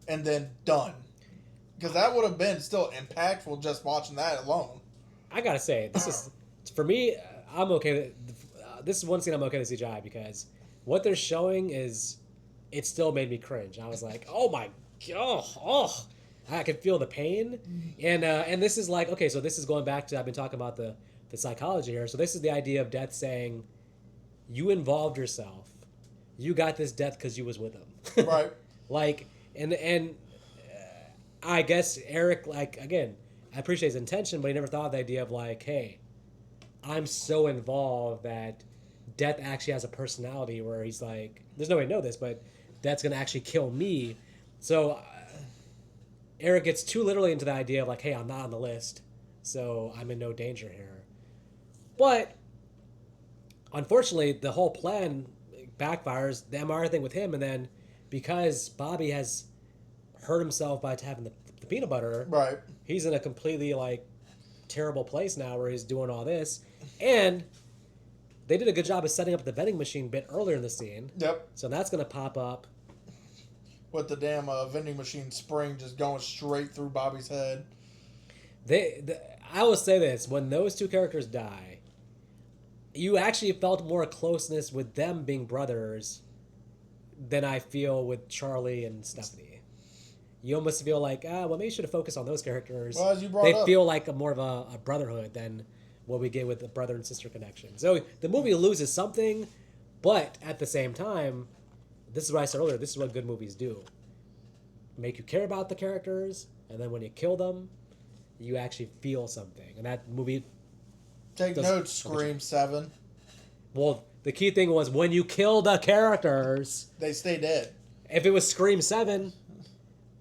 and then done. Because that would have been still impactful just watching that alone. I gotta say, this is, for me, I'm okay with, this is one scene I'm okay with CGI because what they're showing is, it still made me cringe. I was like, oh my god, I could feel the pain. And this is like, okay, so this is going back to, I've been talking about the psychology here. So this is the idea of death saying, you involved yourself. You got this death because you was with him. Right. Like, and I guess Eric, like, again, I appreciate his intention, but he never thought of the idea of like, hey, I'm so involved that death actually has a personality where he's like, there's no way to know this, but death's going to actually kill me. So Eric gets too literally into the idea of like, hey, I'm not on the list, so I'm in no danger here. But unfortunately, the whole plan backfires, the MR thing with him, and then because Bobby has hurt himself by having the peanut butter, right? He's in a completely like terrible place now where he's doing all this, and they did a good job of setting up the vending machine bit earlier in the scene. Yep. So that's going to pop up. With the damn vending machine spring just going straight through Bobby's head. I will say this, when those two characters die, you actually felt more closeness with them being brothers than I feel with Charlie and Stephanie. you almost feel like, well, maybe you should have focused on those characters. Well, as you brought They up, feel like more of a brotherhood than what we get with the brother and sister connection. So the movie loses something, but at the same time, this is what I said earlier. This is what good movies do: make you care about the characters, and then when you kill them, you actually feel something. And that movie, take notes, Scream 7. well, the key thing was when you kill the characters. They stay dead. If it was Scream 7,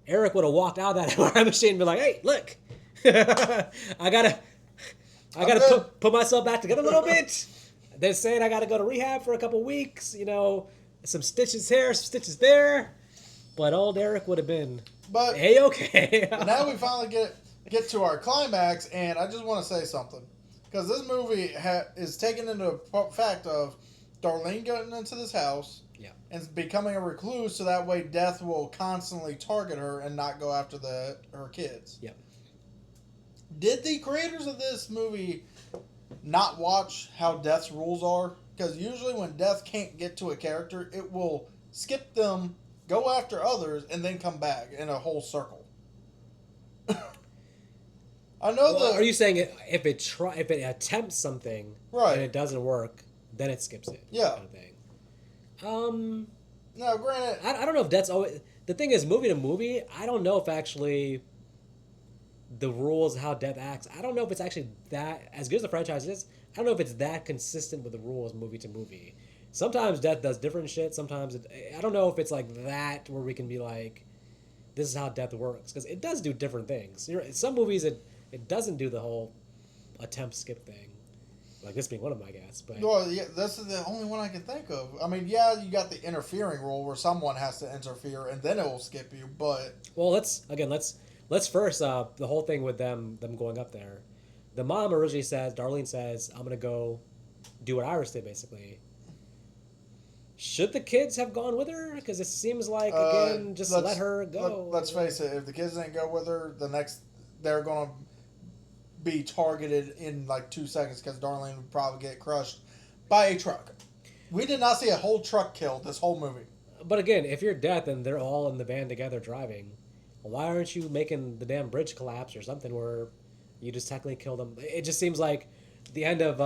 Eric would have walked out of that MRI machine and be like, "Hey, look, I gotta put myself back together a little bit." They're saying I gotta go to rehab for a couple weeks. Some stitches here, some stitches there. But old Eric would have been, But hey, okay. now we finally get to our climax, and I just want to say something. Because this movie is taken into the fact of Darlene getting into this house and becoming a recluse, so that way Death will constantly target her and not go after her kids. Yep. Did the creators of this movie not watch how Death's rules are? Because usually when Death can't get to a character, it will skip them, go after others, and then come back in a whole circle. I know Are you saying if it attempts something and it doesn't work, then it skips it? Yeah. Kind of thing. Now, granted, I don't know if that's always the thing. Is movie to movie, I don't know if actually the rules how Death acts. I don't know if it's actually that as good as the franchise is. I don't know if it's that consistent with the rules movie to movie. Sometimes Death does different shit. Sometimes I don't know if it's like that where we can be like, this is how Death works, because it does do different things. Some movies it doesn't do the whole attempt skip thing, like this being one of my guess. But well, yeah, this is the only one I can think of. I mean, yeah, you got the interfering rule where someone has to interfere and then it will skip you. But well, let's first the whole thing with them going up there. The mom originally Darlene says, "I'm gonna go do what Iris did," basically. Should the kids have gone with her? Because it seems like again, just let her go. Let's face it. If the kids didn't go with her, they're gonna be targeted in like 2 seconds because Darlene would probably get crushed by a truck. We did not see a whole truck killed this whole movie. But again, if you're Death and they're all in the van together driving, why aren't you making the damn bridge collapse or something where you just technically kill them? It just seems like the end of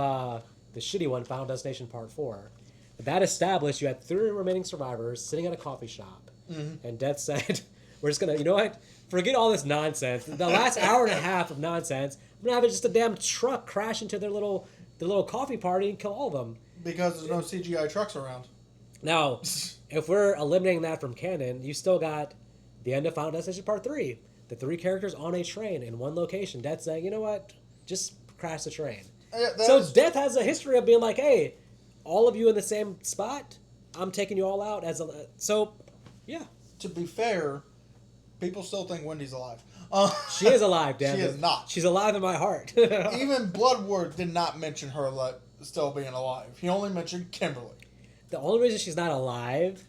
the shitty one, Final Destination Part 4. That established you had 3 remaining survivors sitting at a coffee shop. Mm-hmm. And Death said, we're just going to, you know what? Forget all this nonsense. The last hour and a half of nonsense, I'm going to have just a damn truck crash into their little coffee party and kill all of them. Because there's no CGI trucks around. Now, if we're eliminating that from canon, you still got the end of Final Destination Part 3. The 3 characters on a train in one location. Death saying, you know what? Just crash the train. So Death has a history of being like, hey, all of you in the same spot, I'm taking you all out as a... So, yeah. To be fair, people still think Wendy's alive. She is alive, damn She it. is not. She's alive in my heart. Even Bloodward did not mention her still being alive. He only mentioned Kimberly. The only reason she's not alive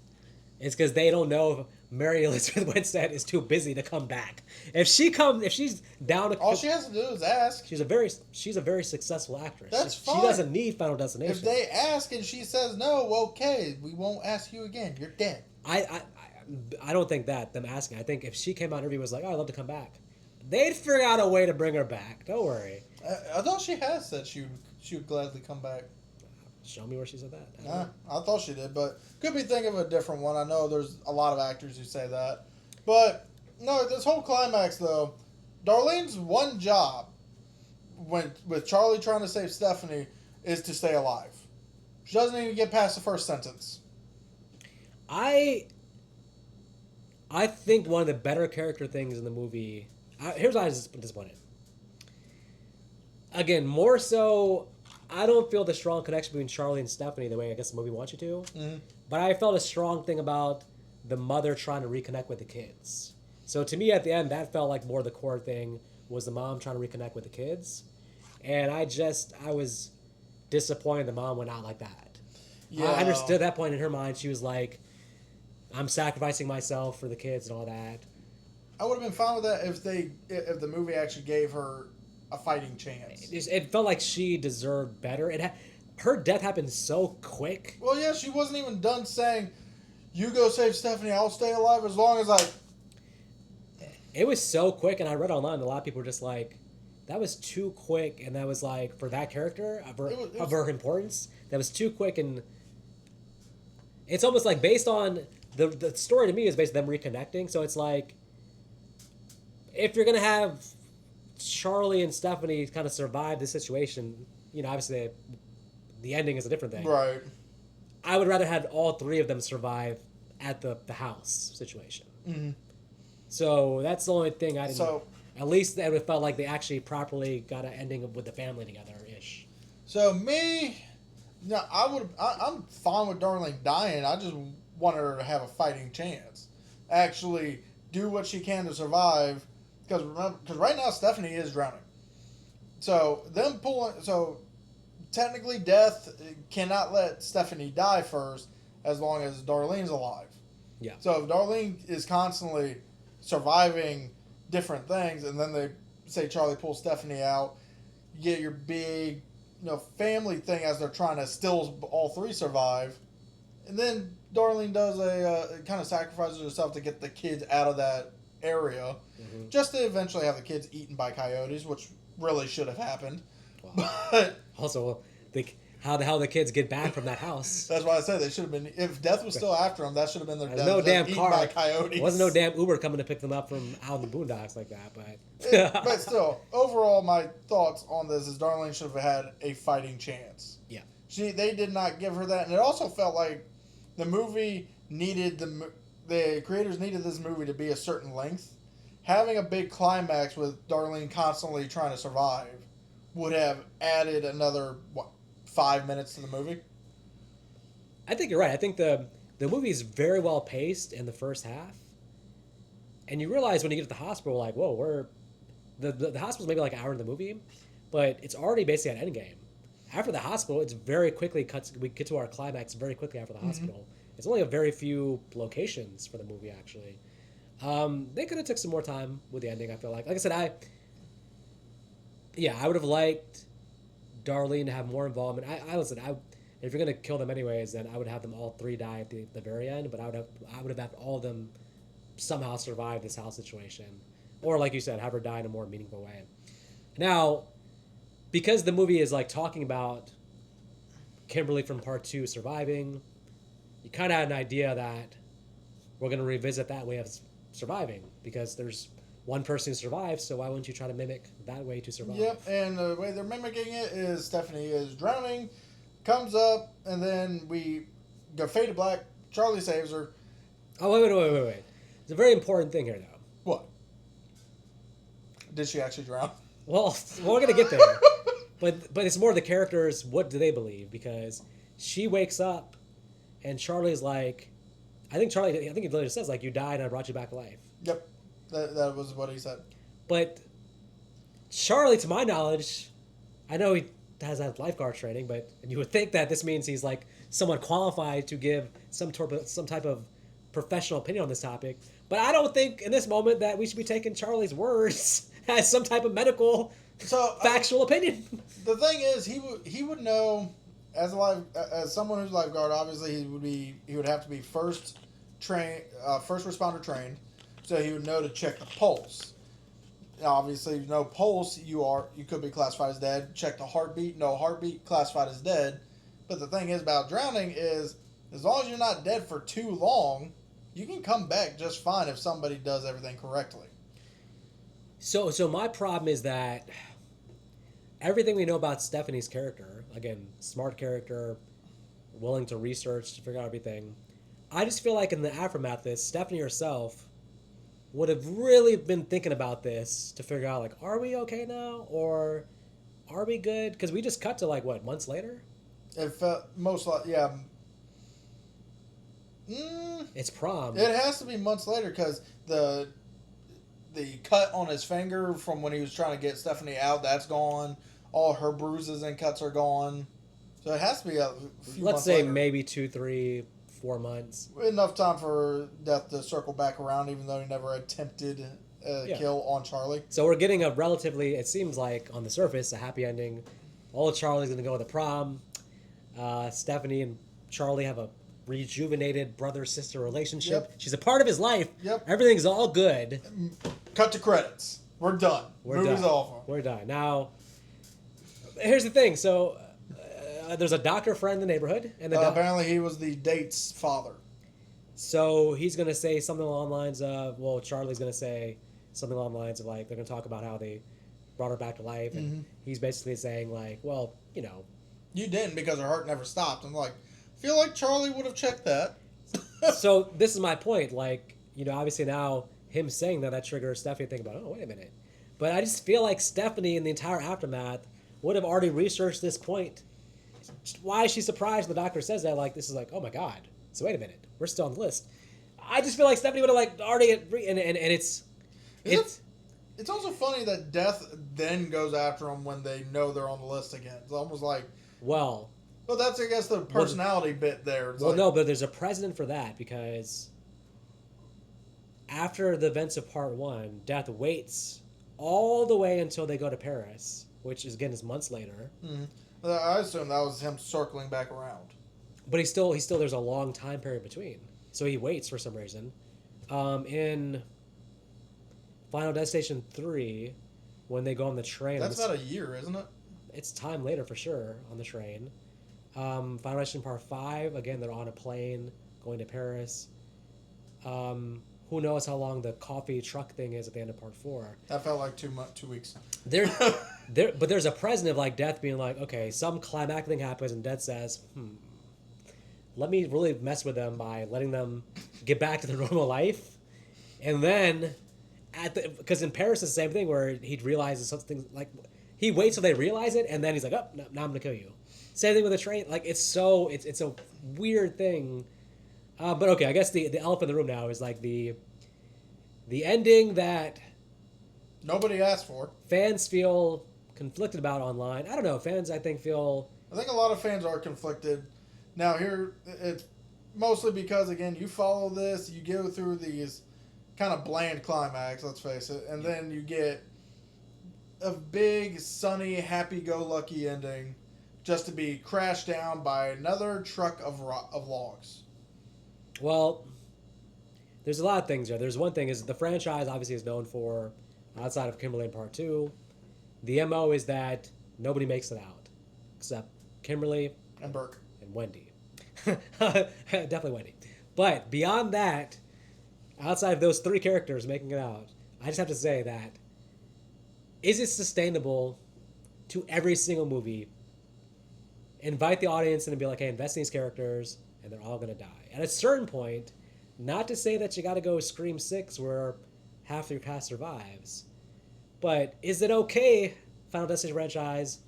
is because they don't know if Mary Elizabeth Winstead is too busy to come back. If she's down to... All she has to do is ask. She's a very successful actress. That's fine. She doesn't need Final Destination. If they ask and she says no, okay, we won't ask you again. You're dead. I don't think that, them asking. I think if she came out and everybody was like, oh, I'd love to come back, they'd figure out a way to bring her back. Don't worry. I thought she has said she would gladly come back. Show me where she said that. I thought she did, but could be thinking of a different one. I know there's a lot of actors who say that. But, no, this whole climax, though, Darlene's one job with Charlie trying to save Stephanie is to stay alive. She doesn't even get past the first sentence. I think one of the better character things in the movie... here's why I was disappointed. Again, more so... I don't feel the strong connection between Charlie and Stephanie the way I guess the movie wants you to. Mm-hmm. But I felt a strong thing about the mother trying to reconnect with the kids. So to me, at the end, that felt like more the core thing was the mom trying to reconnect with the kids. And I was disappointed the mom went out like that. Yeah. I understood at that point in her mind. She was like, I'm sacrificing myself for the kids and all that. I would have been fine with that if the movie actually gave her a fighting chance. It felt like she deserved better. Her death happened so quick. Well, yeah, she wasn't even done saying, you go save Stephanie, I'll stay alive as long as It was so quick, and I read online. A lot of people were just like, "That was too quick," and that was like for that character of her importance, that was too quick, and it's almost like based on the story to me is based on them reconnecting. So it's like if you're gonna have Charlie and Stephanie kind of survive the situation, obviously the ending is a different thing. Right. I would rather have all three of them survive at the house situation. Mm-hmm. So that's the only thing I didn't. So At least it felt like they actually properly got an ending with the family together ish. So me, no, I'm fine with Darlene dying. I just want her to have a fighting chance. Actually, do what she can to survive. Because right now Stephanie is drowning. So technically Death cannot let Stephanie die first as long as Darlene's alive. Yeah. So if Darlene is constantly surviving different things, and then they say Charlie pulls Stephanie out, you get your big, family thing as they're trying to still all three survive, and then Darlene does kind of sacrifices herself to get the kids out of that area, just to eventually have the kids eaten by coyotes, which really should have happened. Wow. But also, how the hell the kids get back from that house? that's why I said they should have been. If Death was still after them, that should have been their death. No damn eaten car. by coyotes. Wasn't no damn Uber coming to pick them up from out in the boondocks like that. But still, overall, my thoughts on this is Darlene should have had a fighting chance. Yeah. They did not give her that, and it also felt like the movie needed the creators needed this movie to be a certain length. Having a big climax with Darlene constantly trying to survive would have added another 5 minutes to the movie. I think you're right. I think the movie is very well paced in the first half, and you realize when you get to the hospital, like, whoa, the hospital's maybe like an hour in the movie, but it's already basically an endgame. After the hospital, it's very quickly cuts. We get to our climax very quickly after the hospital. It's only a very few locations for the movie, actually. They could have took some more time with the ending. I feel like I said, I would have liked Darlene to have more involvement. If you're gonna kill them anyways, then I would have them all three die at the very end. But I would have had all of them somehow survive this house situation, or like you said, have her die in a more meaningful way. Now, because the movie is like talking about Kimberly from part 2 surviving, you kind of had an idea that we're gonna revisit that way of surviving because there's one person who survives, so why wouldn't you try to mimic that way to survive? Yep, and the way they're mimicking it is Stephanie is drowning, comes up, and then we go fade to black. Charlie saves her. Oh, wait. It's a very important thing here, though. What? Did she actually drown? Well, we're going to get there. but it's more the characters, what do they believe? Because she wakes up, and Charlie's like, I think he literally says, like, you died and I brought you back to life. Yep. That was what he said. But Charlie, to my knowledge, I know he has that lifeguard training, but you would think that this means he's like somewhat qualified to give some type of professional opinion on this topic. But I don't think in this moment that we should be taking Charlie's words as some type of medical factual opinion. The thing is, he would know as someone who's a lifeguard. Obviously, he would have to be first responder trained. So he would know to check the pulse. Obviously, no pulse, you could be classified as dead. Check the heartbeat, no heartbeat, classified as dead. But the thing is about drowning is, as long as you're not dead for too long, you can come back just fine if somebody does everything correctly. So my problem is that everything we know about Stephanie's character, again, smart character, willing to research to figure out everything, I just feel like in the aftermath of this, Stephanie herself would have really been thinking about this to figure out, like, are we okay now? Or are we good? Because we just cut to, like, what, months later? It felt most like, yeah. It's prom. It has to be months later because the cut on his finger from when he was trying to get Stephanie out, that's gone. All her bruises and cuts are gone. So it has to be a few Let's months say later. maybe 2, 3, 4 months. Enough time for Death to circle back around, even though he never attempted a kill on Charlie. So we're getting a relatively, it seems like, on the surface, a happy ending. All of Charlie's going to go to the prom. Stephanie and Charlie have a rejuvenated brother-sister relationship. Yep. She's a part of his life. Yep. Everything's all good. Cut to credits. We're done. Movie's over. We're done. Now, here's the thing. So, there's a doctor friend in the neighborhood, and apparently he was the date's father. So he's gonna say something along the lines of, well, Charlie's gonna say something along the lines of like they're gonna talk about how they brought her back to life, and he's basically saying like, well, you know, you didn't because her heart never stopped. I'm like, I feel like Charlie would have checked that. So this is my point. Like, you know, obviously now him saying that triggers Stephanie to think about, oh, wait a minute. But I just feel like Stephanie in the entire aftermath would have already researched this point. Why is she surprised when the doctor says that? Like, this is like, oh my God. So wait a minute. We're still on the list. I just feel like Stephanie would have like already, and it's also funny that Death then goes after them when they know they're on the list again. It's almost like, well, that's, I guess, the personality bit there. It's no, but there's a precedent for that because after the events of part 1, Death waits all the way until they go to Paris, which is again is months later. Mm-hmm. I assume that was him circling back around. But he still there's a long time period between, so he waits for some reason. In Final Destination 3, when they go on the train, that's about a year, isn't it? It's time later for sure on the train. Final Destination Part 5, again they're on a plane going to Paris. Who knows how long the coffee truck thing is at the end of Part 4? That felt like 2 weeks. But there's a precedent of like Death being like, okay, some climactic thing happens and Death says, let me really mess with them by letting them get back to their normal life. And then, because in Paris it's the same thing where he realizes something, like, he waits till they realize it, and then he's like, oh, no, now I'm going to kill you. Same thing with the train. Like, it's a weird thing. But okay, I guess the elephant in the room now is like the ending that nobody asked for. Fans feel conflicted about online. I don't know. Fans, I think a lot of fans are conflicted. Now here, it's mostly because, again, you follow this, you go through these kind of bland climax, let's face it, and then you get a big, sunny, happy-go-lucky ending just to be crashed down by another truck of logs. Well, there's a lot of things there. There's one thing is the franchise obviously is known for, outside of Kimberly in Part 2, the MO is that nobody makes it out except Kimberly and Burke and Wendy. Definitely Wendy. But beyond that, outside of those 3 characters making it out, I just have to say that is it sustainable to every single movie invite the audience in and be like, hey, invest in these characters and they're all going to die? At a certain point, not to say that you got to go Scream 6 where half your cast survives, but is it okay, Final Destination franchise,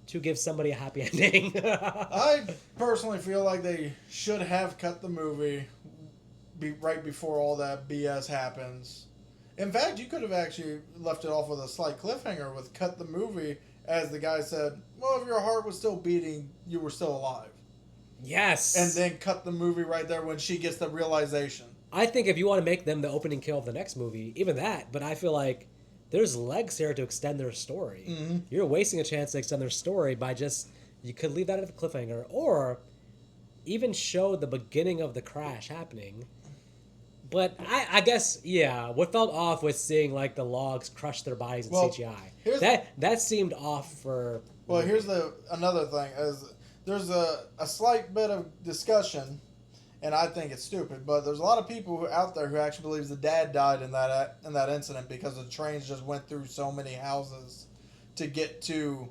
to give somebody a happy ending? I personally feel like they should have cut the movie right before all that BS happens. In fact, you could have actually left it off with a slight cliffhanger with cut the movie as the guy said, well, if your heart was still beating, you were still alive. Yes. And then cut the movie right there when she gets the realization. I think if you want to make them the opening kill of the next movie, even that, but I feel like there's legs here to extend their story. Mm-hmm. You're wasting a chance to extend their story by you could leave that at a cliffhanger, or even show the beginning of the crash happening. But I guess, yeah, what felt off was seeing like the logs crush their bodies in CGI. That seemed off for... Well, here's another thing. There's a slight bit of discussion, and I think it's stupid, but there's a lot of people out there who actually believes the dad died in that incident because the trains just went through so many houses to get to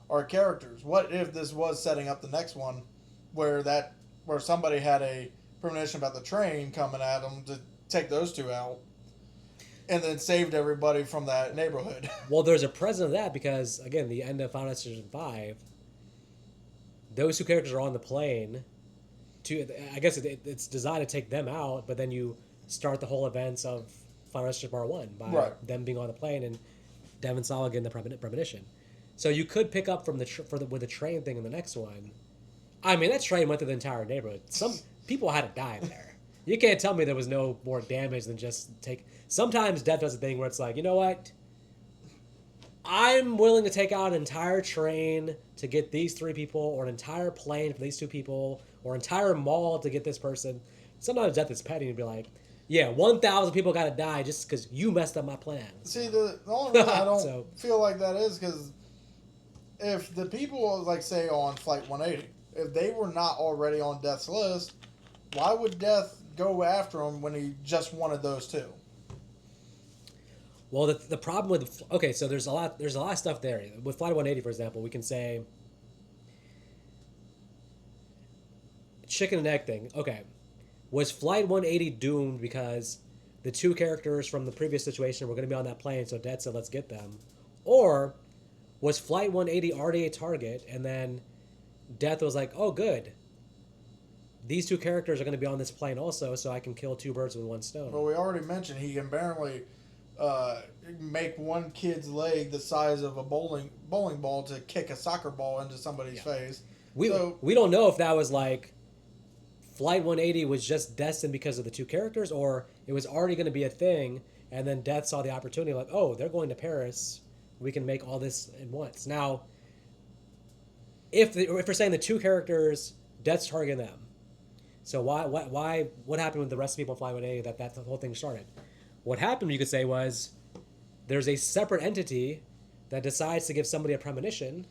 our characters. What if this was setting up the next one where somebody had a premonition about the train coming at them to take those 2 out and then saved everybody from that neighborhood? Well, there's a precedent of that because, again, the end of Final Destination 5, those 2 characters are on the plane. I guess it's designed to take them out, but then you start the whole events of Final Destination Part 1 by them being on the plane and Devon Sawa getting the premonition. So you could pick up from with the train thing in the next one. I mean, that train went through the entire neighborhood. Some people had to die there. You can't tell me there was no more damage than just take... Sometimes Death does a thing where it's like, you know what? I'm willing to take out an entire train to get these 3 people, or an entire plane for these 2 people, or an entire mall to get this person. Sometimes Death is petty and be like, Yeah, 1,000 people gotta die just because you messed up my plans. See, the only reason I don't So- feel like that is because if the people, like, say, on Flight 180, if they were not already on Death's list, why would Death go after him when he just wanted those two? Well, the problem with okay, so there's a lot of stuff there with Flight 180, for example. We can say chicken and egg thing. Okay, was Flight 180 doomed because the two characters from the previous situation were going to be on that plane, so Dead said let's get them, or was Flight 180 already a target, and then Death was like, oh good, these two characters are going to be on this plane also, so I can kill two birds with one stone. Well, we already mentioned he can barely make one kid's leg the size of a bowling ball to kick a soccer ball into somebody's face. We don't know if that was like Flight 180 was just destined because of the two characters, or it was already going to be a thing, and then Death saw the opportunity, like, oh, they're going to Paris, we can make all this at once. Now, if we're saying the two characters, Death's targeting them, so what happened with the rest of the people in Flight 180 that the whole thing started? What happened, you could say, was there's a separate entity that decides to give somebody a premonition.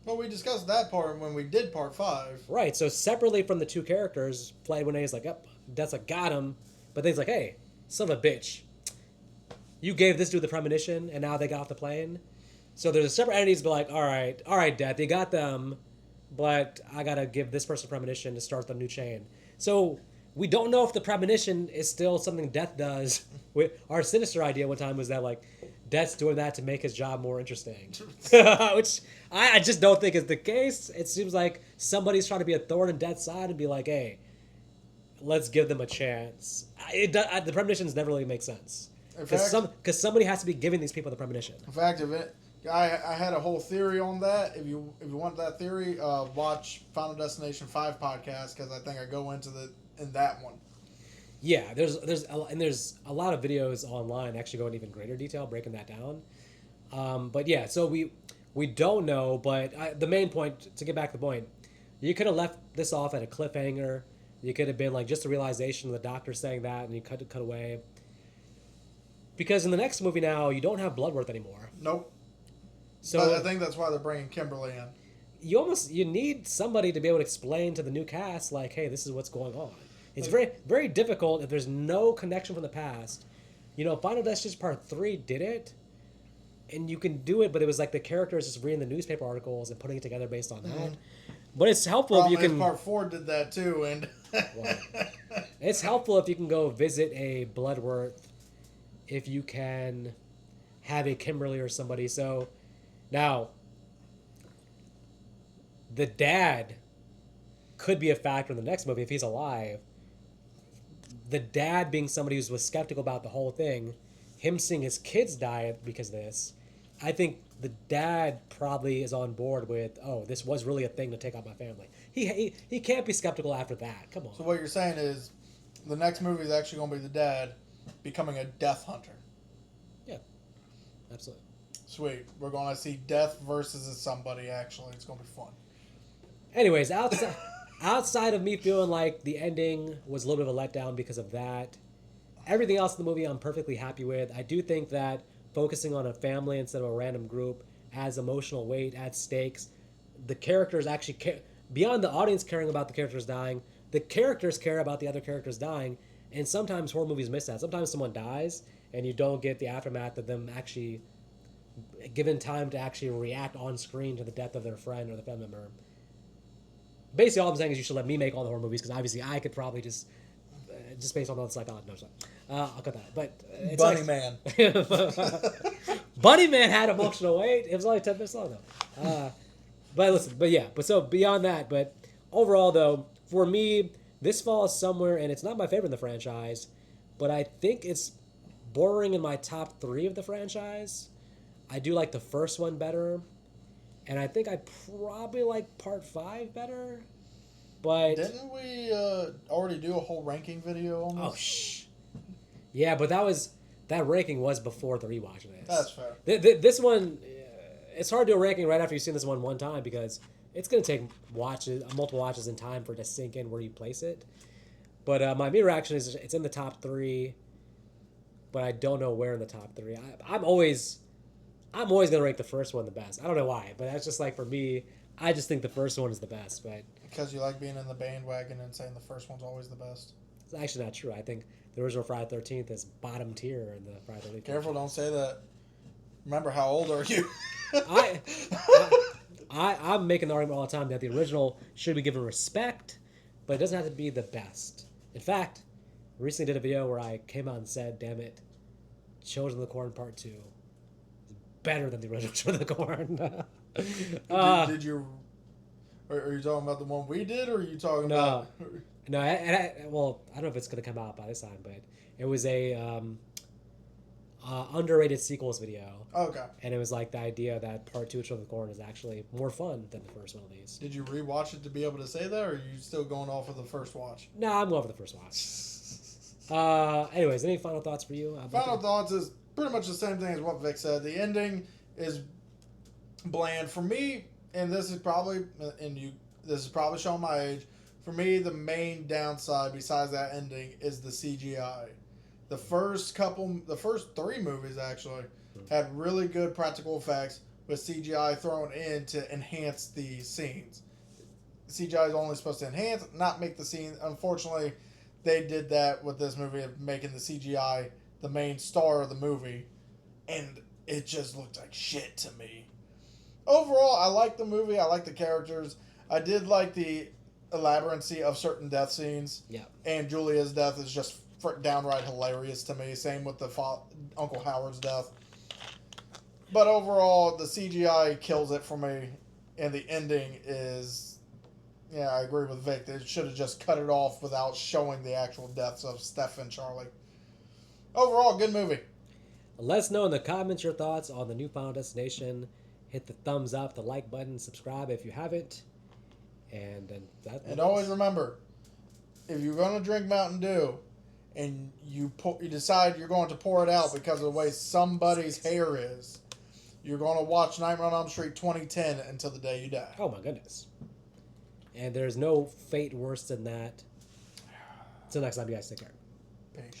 Well, we discussed that part when we did part 5. Right, so separately from the two characters, Flight 180 is like, yep, Death's like, got him. But then he's like, hey, son of a bitch. You gave this dude the premonition, and now they got off the plane. So there's a separate entities be like, all right, Death, you got them, but I got to give this person a premonition to start the new chain. So we don't know if the premonition is still something Death does. Our sinister idea one time was that, like, Death's doing that to make his job more interesting. Which I just don't think is the case. It seems like somebody's trying to be a thorn in Death's side and be like, hey, let's give them a chance. The premonitions never really make sense. Because somebody has to be giving these people the premonition. In fact, I had a whole theory on that. If you want that theory, watch Final Destination 5 podcast, because I think I go into in that one. Yeah, there's a lot of videos online actually going even greater detail breaking that down. But yeah, so we don't know. But the main point, to get back to the point, you could have left this off at a cliffhanger. You could have been like just a realization of the doctor saying that, and you cut away. Because in the next movie now, you don't have Bloodworth anymore. Nope. So but I think that's why they're bringing Kimberly in. You need somebody to be able to explain to the new cast, like, hey, this is what's going on. It's very, very difficult if there's no connection from the past. You know, Final Destination Part 3 did it, and you can do it, but it was like the characters just reading the newspaper articles and putting it together based on that. Mm-hmm. But it's helpful if you can... Part 4 did that too, and... Well, it's helpful if you can go visit a Bloodworth, if you can have a Kimberly or somebody. So, now, the dad could be a factor in the next movie if he's alive. The dad being somebody who was skeptical about the whole thing, him seeing his kids die because of this, I think the dad probably is on board with, oh, this was really a thing to take out my family. He can't be skeptical after that. Come on. So what you're saying is the next movie is actually going to be the dad becoming a death hunter. Yeah, absolutely. Sweet. We're going to see Death versus somebody, actually. It's going to be fun. Anyways, outside of me feeling like the ending was a little bit of a letdown because of that, everything else in the movie I'm perfectly happy with. I do think that focusing on a family instead of a random group adds emotional weight, adds stakes. The characters actually care. Beyond the audience caring about the characters dying, the characters care about the other characters dying, and sometimes horror movies miss that. Sometimes someone dies, and you don't get the aftermath of them actually given time to actually react on screen to the death of their friend or the family member. Basically, all I'm saying is you should let me make all the horror movies, because obviously I could probably just based on all the psychology. No, sorry. I'll cut that. But it's Bunny Man. Bunny Man had emotional weight. It was only 10 minutes long though. But so beyond that, but overall though, for me, this falls somewhere, and it's not my favorite in the franchise, but I think it's bordering in my top 3 of the franchise. I do like the first one better, and I think I probably like Part 5 better. But didn't we already do a whole ranking video on this? Oh, yeah, but that ranking was before the rewatch of this. That's fair. This one, it's hard to do a ranking right after you've seen this one time, because it's going to take multiple watches in time for it to sink in where you place it. But my immediate reaction is it's in the top three, but I don't know where in the top three. I'm always gonna rank the first one the best. I don't know why, but that's just like for me. I just think the first one is the best, but Because you like being in the bandwagon and saying the first one's always the best. it's actually not true. I think the original Friday 13th is bottom tier in the Friday 13th. Careful, don't say that. Remember, how old are you? I, I'm making the argument all the time that the original should be given respect, but it doesn't have to be the best. In fact, I recently did a video where I came out and said, "Damn it, Children of the Corn Part 2 is better than the original Children of the Corn." Did you? Are you talking about the one we did, or are you talking about? No, well, I don't know if it's going to come out by this time, but it was a underrated sequels video. Okay. And it was like the idea that Part 2 of Children of the Corn is actually more fun than the first one of these. Did you rewatch it to be able to say that, or are you still going off of the first watch? No, I'm going for the first watch. Anyways, any final thoughts for you? Final thoughts is pretty much the same thing as what Vic said. The ending is bland for me, and this is probably showing my age. For me, the main downside besides that ending is the CGI. The first three movies actually had really good practical effects with CGI thrown in to enhance the scenes. CGI is only supposed to enhance, not make the scene. Unfortunately, they did that with this movie of making the CGI the main star of the movie, and it just looked like shit to me. Overall, I like the movie. I like the characters. I did like the elaboracy of certain death scenes. Yeah. And Julia's death is just downright hilarious to me. Same with the Uncle Howard's death. But overall, the CGI kills it for me, and the ending is, yeah, I agree with Vic. They should have just cut it off without showing the actual deaths of Steph and Charlie. Overall, good movie. Let us know in the comments your thoughts on the new Final Destination. Hit the thumbs up, the like button, subscribe if you haven't. And then And always remember, if you're going to drink Mountain Dew and you decide you're going to pour it out because of the way somebody's hair is, you're going to watch Nightmare on Elm Street 2010 until the day you die. Oh my goodness. And there's no fate worse than that. Until next time, you guys take care. Peace.